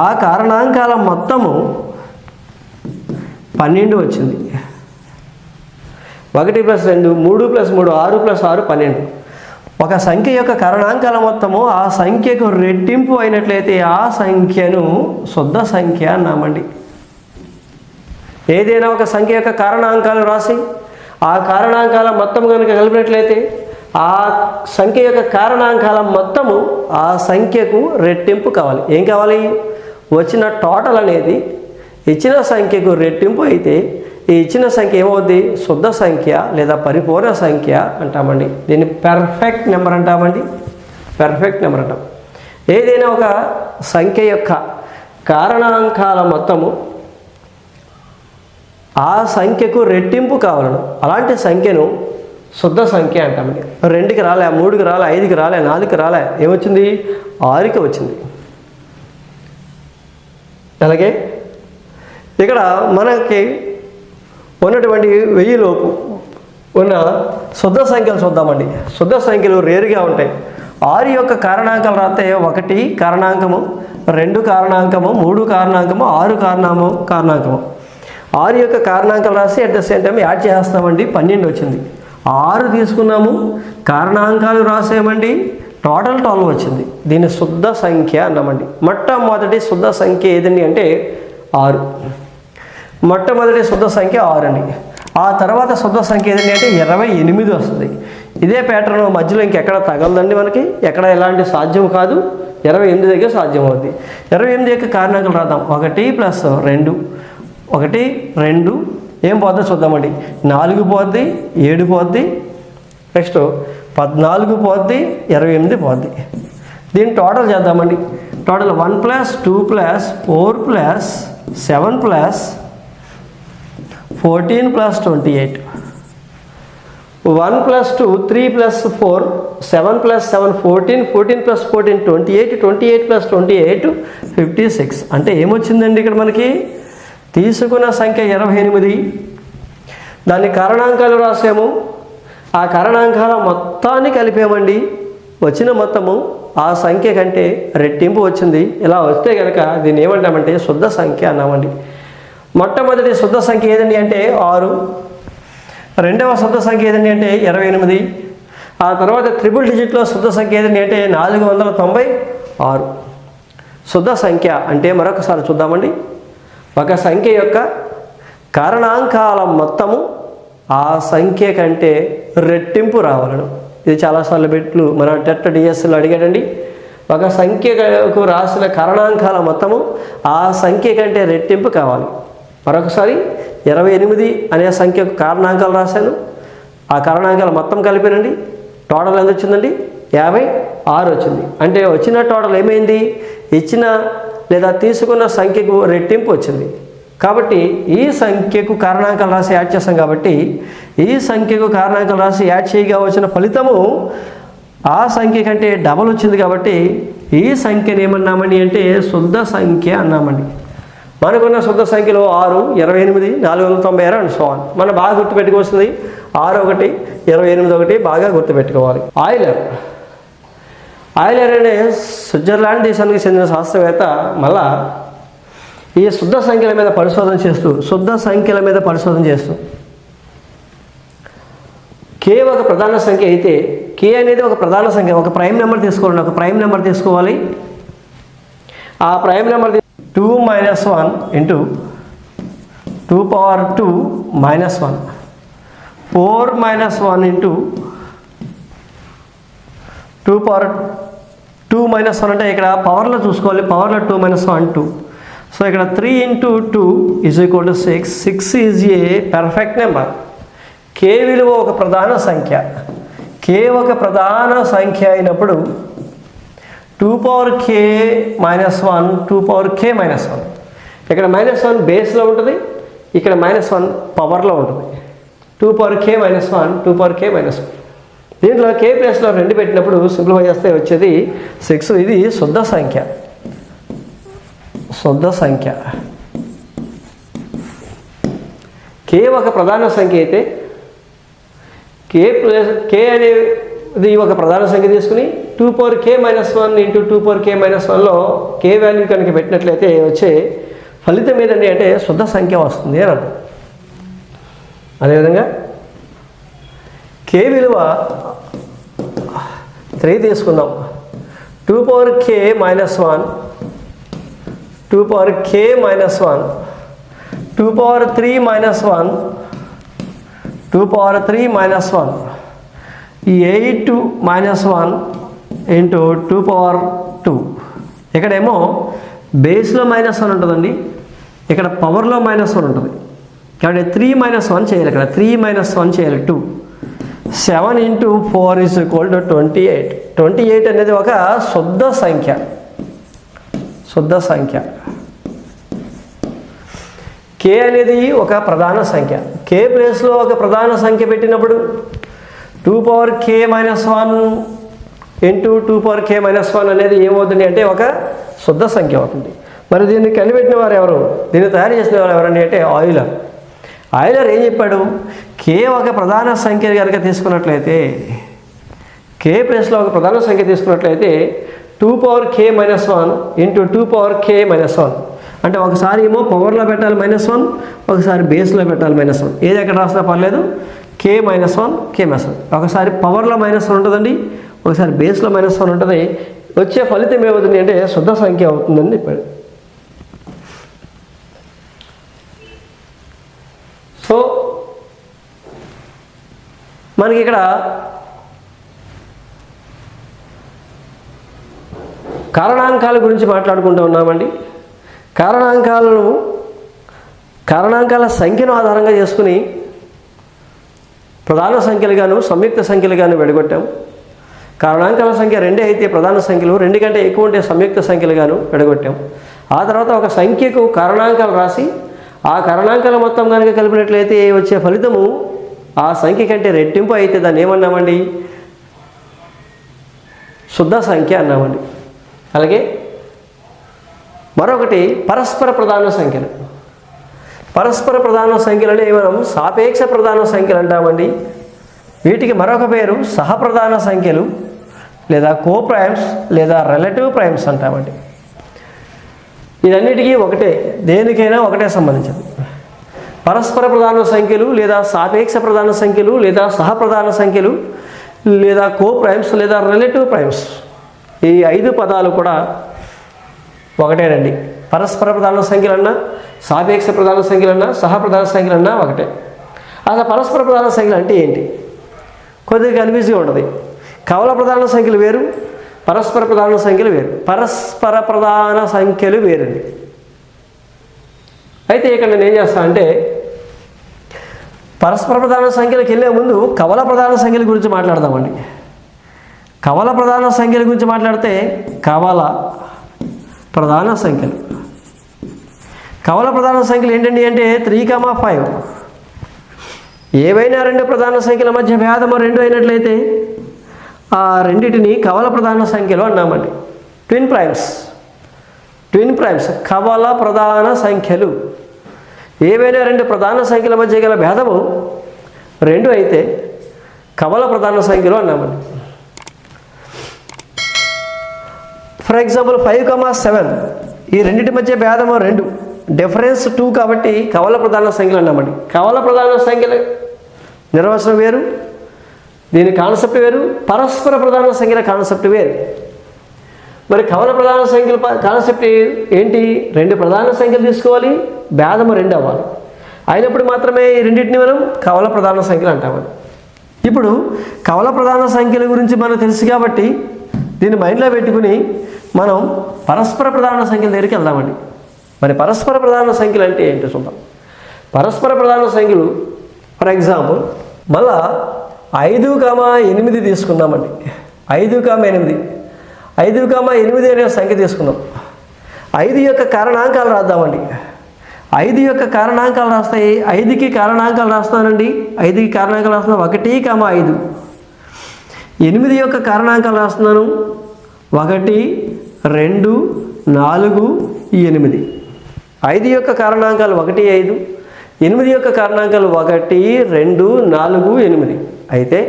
ఆ కారణాంకాల మొత్తము 12 వచ్చింది. 1 + 2, 3 + 3, 6 + 6, 12. ఒక సంఖ్య యొక్క కారణాంకాల మొత్తము ఆ సంఖ్యకు రెట్టింపు అయినట్లయితే ఆ సంఖ్యను శుద్ధ సంఖ్య అన్నామండి. ఏదైనా ఒక సంఖ్య యొక్క కారణాంకాలు రాసి ఆ కారణాంకాల మొత్తం కనుక కలిపినట్లయితే ఆ సంఖ్య యొక్క కారణాంకాల మొత్తము ఆ సంఖ్యకు రెట్టింపు కావాలి. ఏం కావాలి? వచ్చిన టోటల్ అనేది ఇచ్చిన సంఖ్యకు రెట్టింపు అయితే ఈ ఇచ్చిన సంఖ్య ఏమవుద్ది? శుద్ధ సంఖ్య లేదా పరిపూర్ణ సంఖ్య అంటామండి. దీన్ని పెర్ఫెక్ట్ నెంబర్ అంటామండి. పెర్ఫెక్ట్ నెంబర్ అంటాం. ఏదైనా ఒక సంఖ్య యొక్క కారణాంకాల మొత్తము ఆ సంఖ్యకు రెట్టింపు కావాలను. అలాంటి సంఖ్యను శుద్ధ సంఖ్య అంటామండి. 2కి రాలే, 3కి రాలే, 5కి రాలే, 4కి రాలే, ఏమొచ్చింది? 6కి వచ్చింది. అలాగే ఇక్కడ మనకి ఉన్నటువంటి 1000 లోపు ఉన్న శుద్ధ సంఖ్యలు చూద్దామండి. శుద్ధ సంఖ్యలు రేరుగా ఉంటాయి. 6 యొక్క కారణాంకాలు రాస్తే 1 కారణాంకము, 2 కారణాంకము, 3 కారణాంకము, 6 కారణాంకము. 6 యొక్క కారణాంకాలు రాసి at the same time add చేస్తామండి. 12 వచ్చింది. 6 తీసుకున్నాము, కారణాంకాలు రాసామండి, టోటల్ 12 వచ్చింది. దీన్ని శుద్ధ సంఖ్య అన్నామండి. మొట్టమొదటి శుద్ధ సంఖ్య ఏదండి అంటే 6. మొట్టమొదటి శుద్ధ సంఖ్య 6 అండి. ఆ తర్వాత శుద్ధ సంఖ్య ఏదండి అంటే 28 వస్తుంది. ఇదే ప్యాటర్న్ మధ్యలో ఇంకెక్కడ తగలదండి మనకి, ఎక్కడ ఎలాంటి సాధ్యం కాదు. 28 దగ్గర సాధ్యం అవుద్ది. 28 యొక్క కారణాంకాలు రాద్దాం. 1 + 2, 1, 2 ఏం పోద్దో చూద్దామండి. 4 పోద్ది, 7 పోద్ది, నెక్స్ట్ 14 పోద్ది, 28 పోద్ది. దీన్ని టోటల్ చేద్దామండి. టోటల్ 1 + 2 + 4 + 7 + 14 + 28. 1 + 2, 3 + 4, 7 + 7, 14, 14 + 14, 28, 28 + 28, 56. అంటే ఏమొచ్చిందండి ఇక్కడ మనకి? తీసుకున్న సంఖ్య 28, దాన్ని కారణాంకాలు రాసాము, ఆ కారణాంకాల మొత్తాన్ని కలిపామండి, వచ్చిన మొత్తము ఆ సంఖ్య కంటే రెట్టింపు వచ్చింది. ఇలా వస్తే కనుక దీన్ని ఏమంటామంటే శుద్ధ సంఖ్య అన్నామండి. మొట్టమొదటి శుద్ధ సంఖ్య ఏదండి అంటే 6, రెండవ శుద్ధ సంఖ్య ఏదండి అంటే 28, ఆ తర్వాత ట్రిపుల్ డిజిట్లో శుద్ధ సంఖ్య ఏదండి అంటే 496. శుద్ధ సంఖ్య అంటే మరొకసారి చూద్దామండి. ఒక సంఖ్య యొక్క కారణాంకాల మొత్తము ఆ సంఖ్య కంటే రెట్టింపు రావాలను. ఇది చాలాసార్లు బిట్లు మన టెట్ డిఎస్లో అడిగాడండి. ఒక సంఖ్యకు రాసిన కారణాంకాల మొత్తము ఆ సంఖ్య కంటే రెట్టింపు కావాలి. మరొకసారి 28 అనే సంఖ్యకు కారణాంకాలు రాశాను, ఆ కారణాంకాల మొత్తం కలిపానండి, టోటల్ ఎంత వచ్చిందండి 56 వచ్చింది. అంటే వచ్చిన టోటల్ ఏమైంది, ఇచ్చిన లేదా తీసుకున్న సంఖ్యకు రెట్టింపు వచ్చింది. కాబట్టి ఈ సంఖ్యకు కారణాంకాలు రాసి యాడ్ చేస్తాం, కాబట్టి ఈ సంఖ్యకు కారణాంకాలు రాసి యాడ్ చేయగా వచ్చిన ఫలితము ఆ సంఖ్య కంటే డబల్ వచ్చింది. కాబట్టి ఈ సంఖ్యను ఏమన్నామండి అంటే శుద్ధ సంఖ్య అన్నామండి. మనకున్న శుద్ధ సంఖ్యలో 6, 28, 496 అండ్ సో ఆన్. మనం బాగా గుర్తుపెట్టుకోవాల్సింది 6 1, 28 1 బాగా గుర్తుపెట్టుకోవాలి. ఆయిలర్ అనే స్విట్జర్లాండ్ దేశానికి చెందిన శాస్త్రవేత్త మళ్ళా ఈ శుద్ధ సంఖ్యల మీద పరిశోధన చేస్తూ కే ఒక ప్రధాన సంఖ్య అయితే, కే అనేది ఒక ప్రధాన సంఖ్య, ఒక ప్రైమ్ నెంబర్ తీసుకోవాలండి. ఒక ప్రైమ్ నెంబర్ తీసుకోవాలి. ఆ prime number 2 - 1 into 2 power 2 -1, 4 - 1 into 2 power 2 - 1 అంటే ఇక్కడ పవర్లో చూసుకోవాలి. పవర్లో 2 - 1 2. సో ఇక్కడ 3 × 2 = 6. 6 ఈజ్ ఏ పర్ఫెక్ట్ నెంబర్. కే విలువ ఒక ప్రధాన సంఖ్య. కే ఒక ప్రధాన సంఖ్య అయినప్పుడు 2 power k - 1 2 power k - 1. ఇక్కడ -1 బేస్లో ఉంటుంది, ఇక్కడ -1 పవర్లో ఉంటుంది. 2 power k - 1 2 power k - 1. దీంట్లో k ప్లేస్లో 2 పెట్టినప్పుడు సింప్లిఫై చేస్తే వచ్చేది 6. ఇది శుద్ధ సంఖ్య. కే ఒక ప్రధాన సంఖ్య అయితే కే అనేది ఒక ప్రధాన సంఖ్య తీసుకుని 2 power k - 1 into 2 power k - 1లో కే వాల్యూ కనుక పెట్టినట్లయితే వచ్చే ఫలితం ఏదండి అంటే శుద్ధ సంఖ్య వస్తుంది అని అర్థం. అదేవిధంగా కే విలువ 3 తీసుకుందాం. 2 power k - 1 2 power k - 1 2 power 3 - 1 2 power 3 - 1 8 - 1 into 2 power 2. ఇక్కడేమో బేస్లో -1 ఉంటుందండి, ఇక్కడ పవర్లో -1 ఉంటుంది. కాబట్టి 3 - 1 చేయాలి. ఇక్కడ 3 - 1 చేయాలి 2. 7 × 4 = 28. 28 అనేది ఒక శుద్ధ సంఖ్య. కే అనేది ఒక ప్రధాన సంఖ్య. కే ప్లేస్లో ఒక ప్రధాన సంఖ్య పెట్టినప్పుడు 2 power k - 1 into 2 power k - 1 అనేది ఏమవుతుంది అంటే ఒక శుద్ధ సంఖ్య అవుతుంది. మరి దీన్ని కనిపెట్టిన వారు ఎవరు, దీన్ని తయారు చేసిన వారు ఎవరండి అంటే ఆయిలర్ ఏం చెప్పాడు, కే ఒక ప్రధాన సంఖ్య కనుక తీసుకున్నట్లయితే, కే ప్లేస్లో ఒక ప్రధాన సంఖ్య తీసుకున్నట్లయితే 2 power k - 1 into 2 power k - 1. అంటే ఒకసారి ఏమో పవర్లో పెట్టాలి -1, ఒకసారి బేస్లో పెట్టాలి -1. ఏది ఎక్కడ రాసినా పర్లేదు, k - 1 k - 1. ఒకసారి పవర్లో -1 ఉంటుందండి, ఒకసారి బేస్లో -1 ఉంటుంది. వచ్చే ఫలితం ఏమవుతుంది అంటే శుద్ధ సంఖ్య అవుతుందని చెప్పాడు. సో మనకి ఇక్కడ కారణాంకాల గురించి మాట్లాడుకుంటూ ఉన్నామండి. కారణాంకాల సంఖ్యను ఆధారంగా చేసుకుని ప్రధాన సంఖ్యలుగాను సంయుక్త సంఖ్యలుగాను విడగొట్టాం. కారణాంకాల సంఖ్య 2 అయితే ప్రధాన సంఖ్యలు, 2 కంటే ఎక్కువ ఉంటే సంయుక్త సంఖ్యలుగాను విడగొట్టాం. ఆ తర్వాత ఒక సంఖ్యకు కారణాంకాలు రాసి ఆ కారణాంకాల మొత్తం కనుక కలిపినట్లయితే వచ్చే ఫలితము ఆ సంఖ్య కంటే రెట్టింపు అయితే దాన్ని ఏమన్నామండి, శుద్ధ సంఖ్య అన్నామండి. అలాగే మరొకటి పరస్పర ప్రధాన సంఖ్యలు. పరస్పర ప్రధాన సంఖ్యలని మనం సాపేక్ష ప్రధాన సంఖ్యలు అంటామండి. వీటికి మరొక పేరు సహప్రధాన సంఖ్యలు లేదా కో ప్రైమ్స్ లేదా రిలేటివ్ ప్రైమ్స్ అంటామండి. ఇదన్నిటికీ ఒకటే, దేనికైనా ఒకటే సంబంధించింది. పరస్పర ప్రధాన సంఖ్యలు లేదా సాపేక్ష ప్రధాన సంఖ్యలు లేదా సహప్రధాన సంఖ్యలు లేదా కో ప్రైమ్స్ లేదా రిలేటివ్ ప్రైమ్స్, ఈ 5 పదాలు కూడా ఒకటేనండి. పరస్పర ప్రధాన సంఖ్యలన్నా, సాపేక్ష ప్రధాన సంఖ్యలన్నా, సహప్రధాన సంఖ్యలన్నా ఒకటే. అసలు పరస్పర ప్రధాన సంఖ్యలు అంటే ఏంటి? కొద్దిగా కన్ఫ్యూజ్గా ఉంటుంది. కవల ప్రధాన సంఖ్యలు వేరు, పరస్పర ప్రధాన సంఖ్యలు వేరు. పరస్పర ప్రధాన సంఖ్యలు వేరండి. అయితే ఇక్కడ నేను ఏం చేస్తాను అంటే, పరస్పర ప్రధాన సంఖ్యలకు వెళ్ళే ముందు కవల ప్రధాన సంఖ్యల గురించి మాట్లాడదామండి. కవల ప్రధాన సంఖ్యల గురించి మాట్లాడితే కవల ప్రధాన సంఖ్యలు, కవల ప్రధాన సంఖ్యలు ఏంటండి అంటే 3,5. ఏవైనా 2 ప్రధాన సంఖ్యల మధ్య భేదము 2 అయినట్లయితే ఆ రెండింటిని కవల ప్రధాన సంఖ్యలు అన్నామండి. ట్విన్ ప్రైమ్స్ కవల ప్రధాన సంఖ్యలు. ఏవైనా 2 ప్రధాన సంఖ్యల మధ్య గల భేదము 2 అయితే కవల ప్రధాన సంఖ్యలు అన్నామండి. ఫర్ ఎగ్జాంపుల్ 5,7, ఈ రెండింటి మధ్య భేదము 2, డిఫరెన్స్ 2 కాబట్టి కవల ప్రధాన సంఖ్యలు అన్నామండి. కవల ప్రధాన సంఖ్యల నిర్వచనం వేరు, దీని కాన్సెప్ట్ వేరు, పరస్పర ప్రధాన సంఖ్యల కాన్సెప్ట్ వేరు. మరి కవల ప్రధాన సంఖ్యల కాన్సెప్ట్ ఏంటి? 2 ప్రధాన సంఖ్యలు తీసుకోవాలి, భేదము 2 అవ్వాలి. అయినప్పుడు మాత్రమే ఈ రెండింటిని మనం కవల ప్రధాన సంఖ్యలు అంటామని. ఇప్పుడు కవల ప్రధాన సంఖ్యల గురించి మనకు తెలుసు కాబట్టి దీన్ని మైండ్లో పెట్టుకుని మనం పరస్పర ప్రధాన సంఖ్యల దగ్గరికి వెళ్దామండి. మరి పరస్పర ప్రధాన సంఖ్యలు అంటే ఏంటో చూద్దాం. పరస్పర ప్రధాన సంఖ్యలు ఫర్ ఎగ్జాంపుల్ మళ్ళా 5,8 తీసుకున్నామండి. 5,8 అనే సంఖ్య తీసుకున్నాం. 5 యొక్క కారణాంకాలు రాద్దామండి. 5 యొక్క కారణాంకాలు రాస్తాయి. 5కి కారణాంకాలు రాస్తానండి. 5కి కారణాంకాలు రాస్తున్నాను 1,5. 8 యొక్క కారణాంకాలు రాస్తున్నాను 1, 2, 4, 8. 5 యొక్క కారణాంకాలు 1, 5. 8 యొక్క కారణాంకాలు 1, 2, 4, 8. అయితే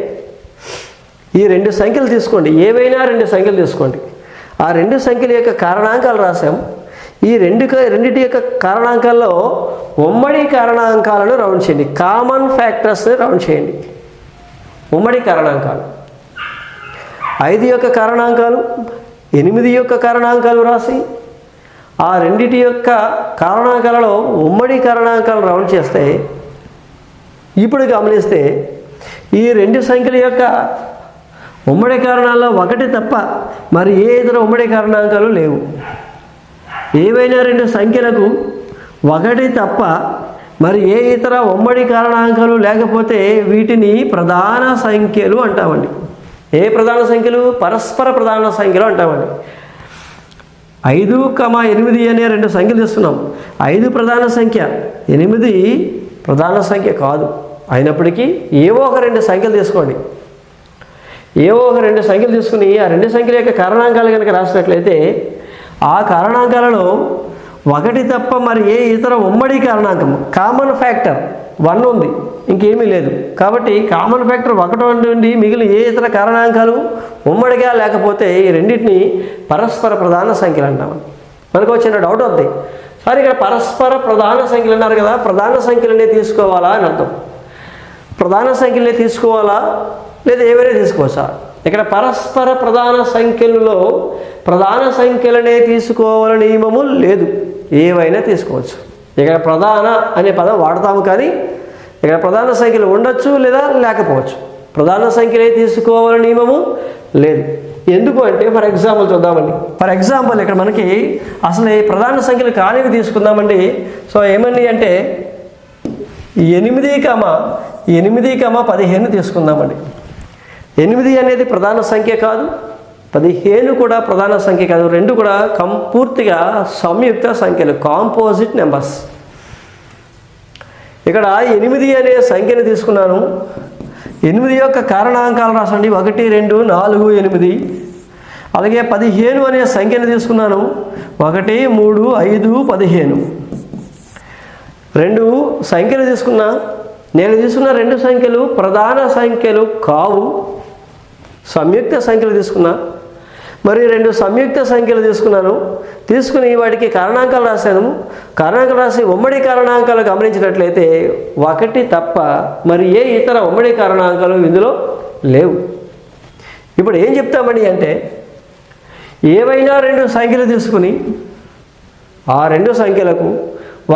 ఈ 2 సంఖ్యలు తీసుకోండి, ఏవైనా 2 సంఖ్యలు తీసుకోండి. ఆ 2 సంఖ్యల యొక్క కారణాంకాలు రాసాం. ఈ రెండింటి యొక్క కారణాంకాల్లో ఉమ్మడి కారణాంకాలను రౌండ్ చేయండి, కామన్ ఫ్యాక్టర్స్ని రౌండ్ చేయండి. ఉమ్మడి కారణాంకాలు 5 యొక్క కారణాంకాలు, 8 యొక్క కారణాంకాలు రాసి ఆ రెండిటి యొక్క కారణాంకాలలో ఉమ్మడి కారణాంకాలు రౌండ్ చేస్తే ఇప్పుడు గమనిస్తే ఈ 2 సంఖ్యల యొక్క ఉమ్మడి కారణాల్లో 1 తప్ప మరి ఏ ఇతర ఉమ్మడి కారణాంకాలు లేవు. ఏవైనా 2 సంఖ్యలకు 1 తప్ప మరి ఏ ఇతర ఉమ్మడి కారణాంకాలు లేకపోతే వీటిని ప్రధాన సంఖ్యలు అంటామండి. ఏ ప్రధాన సంఖ్యలు? పరస్పర ప్రధాన సంఖ్యలు అంటామండి. 5,8 అనే 2 సంఖ్యలు తీసుకున్నాం. 5 ప్రధాన సంఖ్య, 8 ప్రధాన సంఖ్య కాదు. అయినప్పటికీ ఏవో ఒక 2 సంఖ్యలు తీసుకోండి. ఏవో ఒక 2 సంఖ్యలు తీసుకుని ఆ 2 సంఖ్యల యొక్క కారణాంకాలు కనుక రాసినట్లయితే ఆ కారణాంకాలలో 1 తప్ప మరి ఏ ఇతర ఉమ్మడి కారణాంకం, కామన్ ఫ్యాక్టర్ 1 ఉంది, ఇంకేమీ లేదు. కాబట్టి కామన్ ఫ్యాక్టర్ 1 నుండి మిగిలిన ఏ ఇతర కారణాంకాలు ఉమ్మడిగా లేకపోతే ఈ రెండింటిని పరస్పర ప్రధాన సంఖ్యలు అంటాము. మనకు వచ్చిన డౌట్ వద్ది, సరే ఇక్కడ పరస్పర ప్రధాన సంఖ్యలు అన్నారు కదా, ప్రధాన సంఖ్యలనే తీసుకోవాలా అని అర్థం. ప్రధాన సంఖ్యలనే తీసుకోవాలా లేదా ఏవైనా తీసుకోవచ్చా? ఇక్కడ పరస్పర ప్రధాన సంఖ్యలలో ప్రధాన సంఖ్యలనే తీసుకోవాలని నియమము లేదు, ఏవైనా తీసుకోవచ్చు. ఇక్కడ ప్రధాన అనే పదం వాడతాము కానీ ఇక్కడ ప్రధాన సంఖ్యలు ఉండొచ్చు లేదా లేకపోవచ్చు. ప్రధాన సంఖ్యలే తీసుకోవాలని నియమము లేదు. ఎందుకు అంటే ఫర్ ఎగ్జాంపుల్ చూద్దామండి. ఫర్ ఎగ్జాంపుల్ ఇక్కడ మనకి అసలు ఈ ప్రధాన సంఖ్యలు కానివి తీసుకుందామండి. సో ఏమని అంటే 8,15 తీసుకుందామండి. 8 అనేది ప్రధాన సంఖ్య కాదు, 15 కూడా ప్రధాన సంఖ్య కాదు. 2 కూడా పూర్తిగా సంయుక్త సంఖ్యలు, కాంపోజిట్ నెంబర్స్. ఇక్కడ 8 అనే సంఖ్యను తీసుకున్నాను. 8 యొక్క కారణాంకాలు రాసండి 1, 2, 4, 8. అలాగే 15 అనే సంఖ్యను తీసుకున్నాను 1, 3, 5, 15. రెండు సంఖ్యలు తీసుకున్నా, నేను తీసుకున్న రెండు సంఖ్యలు ప్రధాన సంఖ్యలు కావు, సంయుక్త సంఖ్యలు తీసుకున్నా. మరి రెండు సంయుక్త సంఖ్యలు తీసుకుని వాటికి కారణాంకాలు రాశాను. కారణాంకాలు రాసి ఉమ్మడి కారణాంకాలు గమనించినట్లయితే ఒకటి తప్ప మరి ఏ ఇతర ఉమ్మడి కారణాంకాలు ఇందులో లేవు. ఇప్పుడు ఏం చెప్తామని అంటే, ఏవైనా రెండు సంఖ్యలు తీసుకుని ఆ రెండు సంఖ్యలకు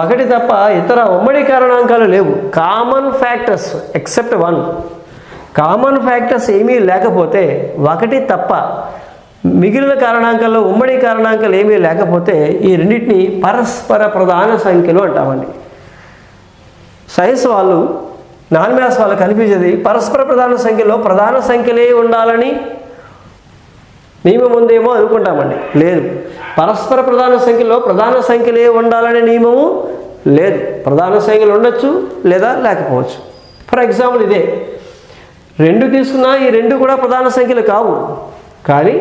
ఒకటి తప్ప ఇతర ఉమ్మడి కారణాంకాలు లేవు. Common factors except one. Common factors ఏమీ లేకపోతే, ఒకటి తప్ప మిగిలిన కారణాంకాల్లో ఉమ్మడి కారణాంకాలు ఏమీ లేకపోతే ఈ రెండింటిని పరస్పర ప్రధాన సంఖ్యలు అంటామండి. సైన్స్ వాళ్ళు, నాన్ మ్యాథ్స్ వాళ్ళు కనిపించేది పరస్పర ప్రధాన సంఖ్యలో ప్రధాన సంఖ్యలే ఉండాలని నియమం ఉందేమో అనుకుంటామండి. లేదు, పరస్పర ప్రధాన సంఖ్యలో ప్రధాన సంఖ్యలే ఉండాలనే నియమము లేదు. ప్రధాన సంఖ్యలు ఉండొచ్చు లేదా లేకపోవచ్చు. ఫర్ ఎగ్జాంపుల్ ఇదే రెండు తీసుకున్నా, ఈ రెండు కూడా ప్రధాన సంఖ్యలు కావు. కానీ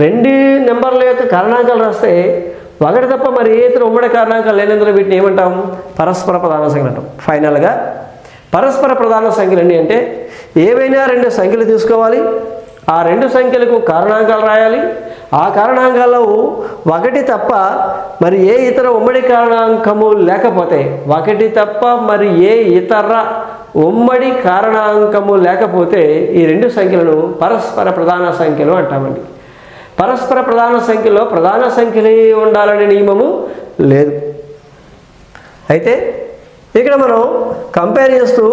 రెండు నెంబర్ల యొక్క కారణాంకాలు రాస్తే ఒకటి తప్ప మరి ఏ ఇతర ఉమ్మడి కారణాంకాలు లేనందున వీటిని ఏమంటాం? పరస్పర ప్రధాన సంఖ్యలు అంటాం. ఫైనల్గా పరస్పర ప్రధాన సంఖ్యలు ఏంటి అంటే, ఏవైనా రెండు సంఖ్యలు తీసుకోవాలి, ఆ రెండు సంఖ్యలకు కారణాంకాలు రాయాలి, ఆ కారణాంకాల్లో ఒకటి తప్ప మరి ఏ ఇతర ఉమ్మడి కారణాంకము లేకపోతే, ఒకటి తప్ప మరి ఏ ఇతర ఉమ్మడి కారణాంకము లేకపోతే ఈ రెండు సంఖ్యలను పరస్పర ప్రధాన సంఖ్యలు అంటామండి. పరస్పర ప్రధాన సంఖ్యలో ప్రధాన సంఖ్యలే ఉండాలనే నియమము లేదు. అయితే ఇక్కడ మనం కంపేర్ చేస్తూ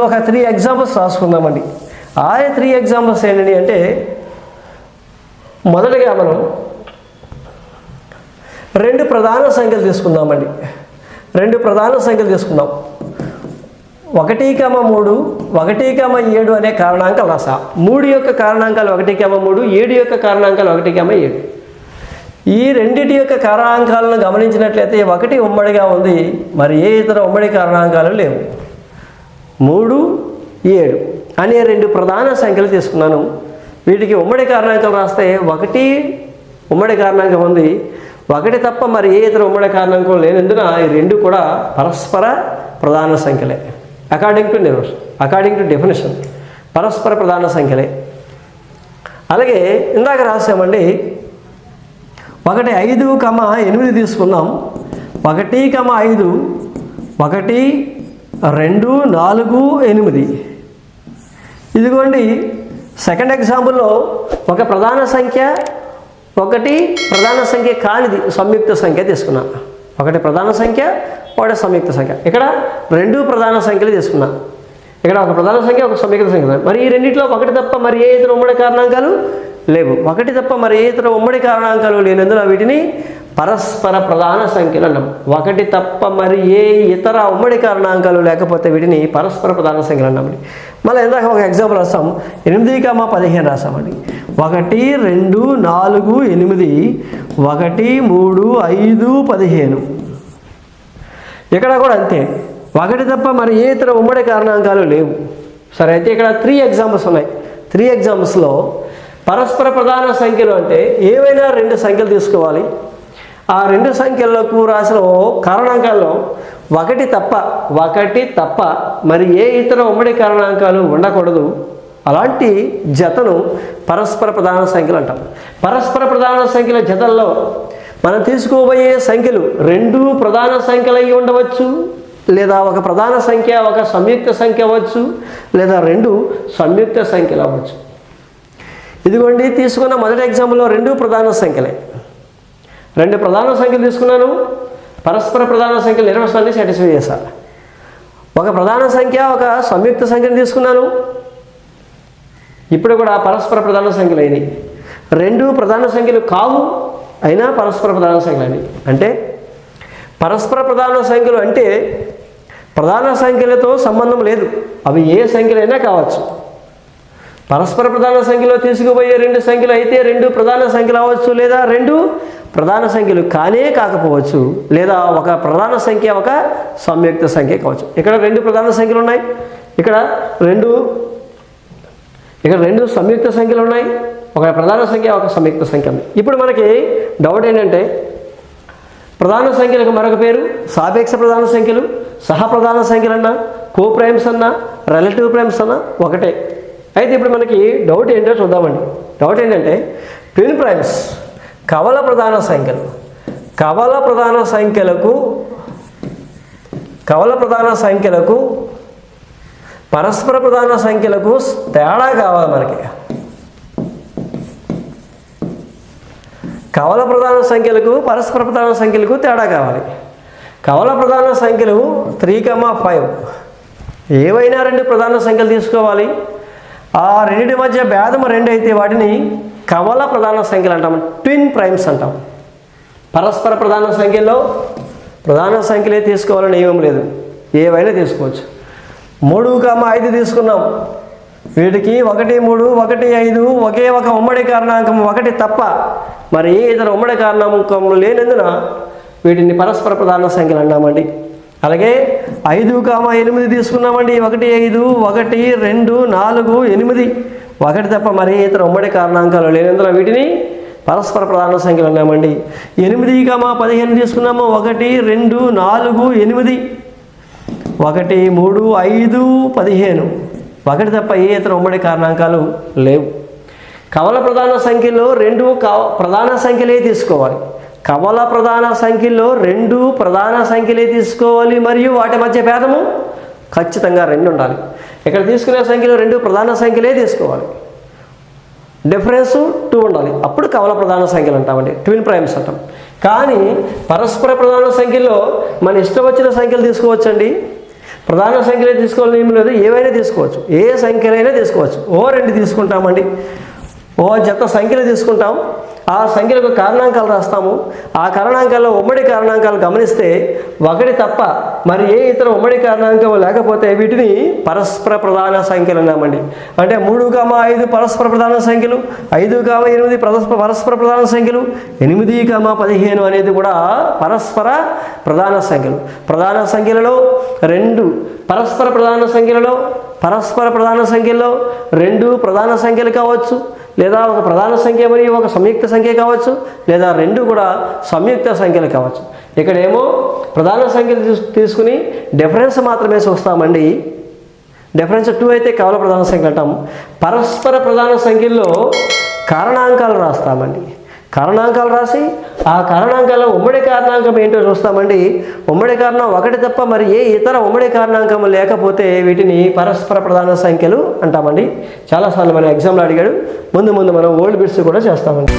ఒక త్రీ ఎగ్జాంపుల్స్ రాసుకుందామండి. ఆ త్రీ ఎగ్జాంపుల్స్ ఏంటండి అంటే, మొదటగా మనం రెండు ప్రధాన సంఖ్యలు తీసుకుందామండి. రెండు ప్రధాన సంఖ్యలు తీసుకుందాం. 1,3, 1,7 అనే కారణాంకాలు రాసా. 3 యొక్క కారణాంకాలు 1,3, 7 యొక్క కారణాంకాలు 1,7. ఈ రెండిటి యొక్క కారణాంకాలను గమనించినట్లయితే ఒకటి ఉమ్మడిగా ఉంది, మరి ఏ ఇతర ఉమ్మడి కారణాంకాలు లేవు. 3, 7 అనే రెండు ప్రధాన సంఖ్యలు తీసుకున్నాను. వీటికి ఉమ్మడి కారణాంకాలు రాస్తే ఒకటి ఉమ్మడి కారణాంకం ఉంది, ఒకటి తప్ప మరి ఏ ఇతర ఉమ్మడి కారణాంకం లేనందున ఈ రెండు కూడా పరస్పర ప్రధాన సంఖ్యలే. అకార్డింగ్ టు డెఫినేషన్ పరస్పర ప్రధాన సంఖ్యలే. అలాగే ఇందాక రాసామండి, 1, 5, 8 తీసుకున్నాం. 1, 5, 1, 2, 4, 8. ఇదిగోండి సెకండ్ ఎగ్జాంపుల్లో ఒక ప్రధాన సంఖ్య, ఒకటి ప్రధాన సంఖ్య కానిది సంయుక్త సంఖ్య తీసుకున్నా. ఒకటి ప్రధాన సంఖ్య, ఒకటి సంయుక్త సంఖ్య. ఇక్కడ రెండు ప్రధాన సంఖ్యలు తీసుకున్నా. ఇక్కడ ఒక ప్రధాన సంఖ్య, ఒక సంయుక్త సంఖ్య. మరి ఈ రెండింటిలో ఒకటి తప్ప మరి ఏ ఇతర ఉమ్మడి కారణాంకాలు లేవు. ఒకటి తప్ప మరి ఏ ఇతర ఉమ్మడి కారణాంకాలు లేనందున వీటిని పరస్పర ప్రధాన సంఖ్యలు అన్నాం. ఒకటి తప్ప మరి ఏ ఇతర ఉమ్మడి కారణాంకాలు లేకపోతే వీటిని పరస్పర ప్రధాన సంఖ్యలు అన్నామండి. మళ్ళీ ఇందాక ఒక ఎగ్జాంపుల్ రాస్తాం. 8, 15 రాస్తామండి. 1, 2, 4, 8, 1, 3, 5, 15. ఇక్కడ కూడా అంతే, ఒకటి తప్ప మరి ఏ ఇతర ఉమ్మడి కారణాంకాలు లేవు. సరే, అయితే ఇక్కడ 3 ఎగ్జాంపుల్స్ ఉన్నాయి. 3 ఎగ్జాంపుల్స్లో పరస్పర ప్రధాన సంఖ్యలు అంటే ఏవైనా రెండు సంఖ్యలు తీసుకోవాలి. ఆ రెండు సంఖ్యలకు రాసిన కారణాంకాల్లో ఒకటి తప్ప మరి ఏ ఇతర ఉమ్మడి కారణాంకాలు ఉండకూడదు. అలాంటి జతను పరస్పర ప్రధాన సంఖ్యలు అంటాం. పరస్పర ప్రధాన సంఖ్యల జతల్లో మనం తీసుకోబోయే సంఖ్యలు రెండు ప్రధాన సంఖ్యలు అయి ఉండవచ్చు, లేదా ఒక ప్రధాన సంఖ్య ఒక సంయుక్త సంఖ్య అవ్వచ్చు, లేదా రెండు సంయుక్త సంఖ్యలు అవ్వచ్చు. ఇదిగోండి తీసుకున్న మొదటి ఎగ్జాంపుల్లో రెండు ప్రధాన సంఖ్యలే. రెండు ప్రధాన సంఖ్యలు తీసుకున్నాను, పరస్పర ప్రధాన సంఖ్యలు నిర్వచనాన్ని సాటిస్ఫై చేశాను. ఒక ప్రధాన సంఖ్య, ఒక సంయుక్త సంఖ్యను తీసుకున్నాను. ఇప్పుడు కూడా పరస్పర ప్రధాన సంఖ్యలు అయినాయి. రెండు ప్రధాన సంఖ్యలు కావు, అయినా పరస్పర ప్రధాన సంఖ్యలు అయినాయి. అంటే పరస్పర ప్రధాన సంఖ్యలు అంటే ప్రధాన సంఖ్యలతో సంబంధం లేదు, అవి ఏ సంఖ్యలైనా కావచ్చు. పరస్పర ప్రధాన సంఖ్యలో తీసుకుపోయే రెండు సంఖ్యలు అయితే రెండు ప్రధాన సంఖ్యలు అవ్వచ్చు, లేదా రెండు ప్రధాన సంఖ్యలు కాకపోవచ్చు, లేదా ఒక ప్రధాన సంఖ్య ఒక సంయుక్త సంఖ్య కావచ్చు. ఇక్కడ రెండు ప్రధాన సంఖ్యలు ఉన్నాయి, ఇక్కడ రెండు సంయుక్త సంఖ్యలు ఉన్నాయి. ఒక ప్రధాన సంఖ్య, ఒక సంయుక్త సంఖ్య ఉంది. ఇప్పుడు మనకి డౌట్ ఏంటంటే, ప్రధాన సంఖ్యలకు మరొక పేరు సాపేక్ష ప్రధాన సంఖ్యలు, సహప్రధాన సంఖ్యలన్నా కో ప్రైమ్స్ అన్నా రిలేటివ్ ప్రైమ్స్ అన్నా ఒకటే. అయితే ఇప్పుడు మనకి డౌట్ ఏంటో చూద్దామండి. డౌట్ ఏంటంటే ట్విన్ ప్రైమ్స్ కవల ప్రధాన సంఖ్యలు, కవల ప్రధాన సంఖ్యలకు పరస్పర ప్రధాన సంఖ్యలకు తేడా కావాలి మనకి. కవల ప్రధాన సంఖ్యలకు పరస్పర ప్రధాన సంఖ్యలకు తేడా కావాలి. కవల ప్రధాన సంఖ్యలు 3,5 ఏవైనా రెండు ప్రధాన సంఖ్యలు తీసుకోవాలి. ఆ రెండింటి మధ్య భేదం 2 అయితే వాటిని కవల ప్రధాన సంఖ్యలు అంటాం, ట్విన్ ప్రైమ్స్ అంటాం. పరస్పర ప్రధాన సంఖ్యలో ప్రధాన సంఖ్యలే తీసుకోవాలని నియమం లేదు, ఏవైనా తీసుకోవచ్చు. 3,5 తీసుకున్నాం, వీటికి 1, 3, 1, 5 ఒకే ఒక ఉమ్మడి కారణాంకం 1 తప్ప మరి ఏ ఇతర ఉమ్మడి కారణాంకములు లేనందున వీటిని పరస్పర ప్రధాన సంఖ్యలు అన్నామండి. అలాగే 5,8 తీసుకున్నామండి, 1, 5, 1, 2, 4, 8 1 తప్ప మరి ఇతర ఉమ్మడి కారణాంకాలు లేనందున వీటిని పరస్పర ప్రధాన సంఖ్యలు అన్నామండి. 8,15 తీసుకున్నాము, 1, 2, 4, 8 1, 3, 5, 15 1 తప్ప ఏ ఇతర ఉమ్మడి కారణాంకాలు లేవు. కవల ప్రధాన సంఖ్యలో 2 ప్రధాన సంఖ్యలే తీసుకోవాలి. కవల ప్రధాన సంఖ్యలో 2 ప్రధాన సంఖ్యలే తీసుకోవాలి మరియు వాటి మధ్య భేదము ఖచ్చితంగా 2 ఉండాలి. ఇక్కడ తీసుకునే సంఖ్యలో 2 ప్రధాన సంఖ్యలే తీసుకోవాలి, డిఫరెన్స్ 2 ఉండాలి. అప్పుడు కవల ప్రధాన సంఖ్యలు అంటామండి, ట్విన్ ప్రైమ్స్ అంటాం. కానీ పరస్పర ప్రధాన సంఖ్యలో మన ఇష్టం వచ్చిన సంఖ్యలు తీసుకోవచ్చండి. ప్రధాన సంఖ్యలే తీసుకోవాలని ఏమి లేదు, ఏవైనా తీసుకోవచ్చు, ఏ సంఖ్యలైనా తీసుకోవచ్చు. ఓ 2 తీసుకుంటామండి, ఓ జత సంఖ్యలు తీసుకుంటాం, ఆ సంఖ్యలకు కారణాంకాలు రాస్తాము. ఆ కారణాంకాల్లో ఉమ్మడి కారణాంకాలు గమనిస్తే 1 తప్ప మరి ఏ ఇతర ఉమ్మడి కారణాంకం లేకపోతే వీటిని పరస్పర ప్రధాన సంఖ్యలు అన్నామండి. అంటే 3,5 పరస్పర ప్రధాన సంఖ్యలు, 5,8 పరస్పర ప్రధాన సంఖ్యలు, 8,15 అనేది కూడా పరస్పర ప్రధాన సంఖ్యలు. ప్రధాన సంఖ్యలలో 2 పరస్పర ప్రధాన సంఖ్యలలో 2 ప్రధాన సంఖ్యలు కావచ్చు, లేదా ఒక ప్రధాన సంఖ్య మరియు ఒక సంయుక్త సంఖ్య కావచ్చు, లేదా 2 కూడా సంయుక్త సంఖ్యలు కావచ్చు. ఇక్కడేమో ప్రధాన సంఖ్యలు తీసుకుని డిఫరెన్స్ మాత్రమే చూస్తామండి. డిఫరెన్స్ 2 అయితే కవల ప్రధాన సంఖ్యలు అంటాం. పరస్పర ప్రధాన సంఖ్యల్లో కారణాంకాలు రాస్తామండి. కారణాంకాలు రాసి ఆ కారణాంకాల ఉమ్మడి కారణాంకం ఏంటో చూస్తామండి. ఉమ్మడి కారణం 1 తప్ప మరి ఏ ఇతర ఉమ్మడి కారణాంకం లేకపోతే వీటిని పరస్పర ప్రధాన సంఖ్యలు అంటామండి. చాలాసార్లు మన ఎగ్జామ్లో అడిగాడు. ముందు మనం ఓల్డ్ బిట్స్ కూడా చేస్తామండి.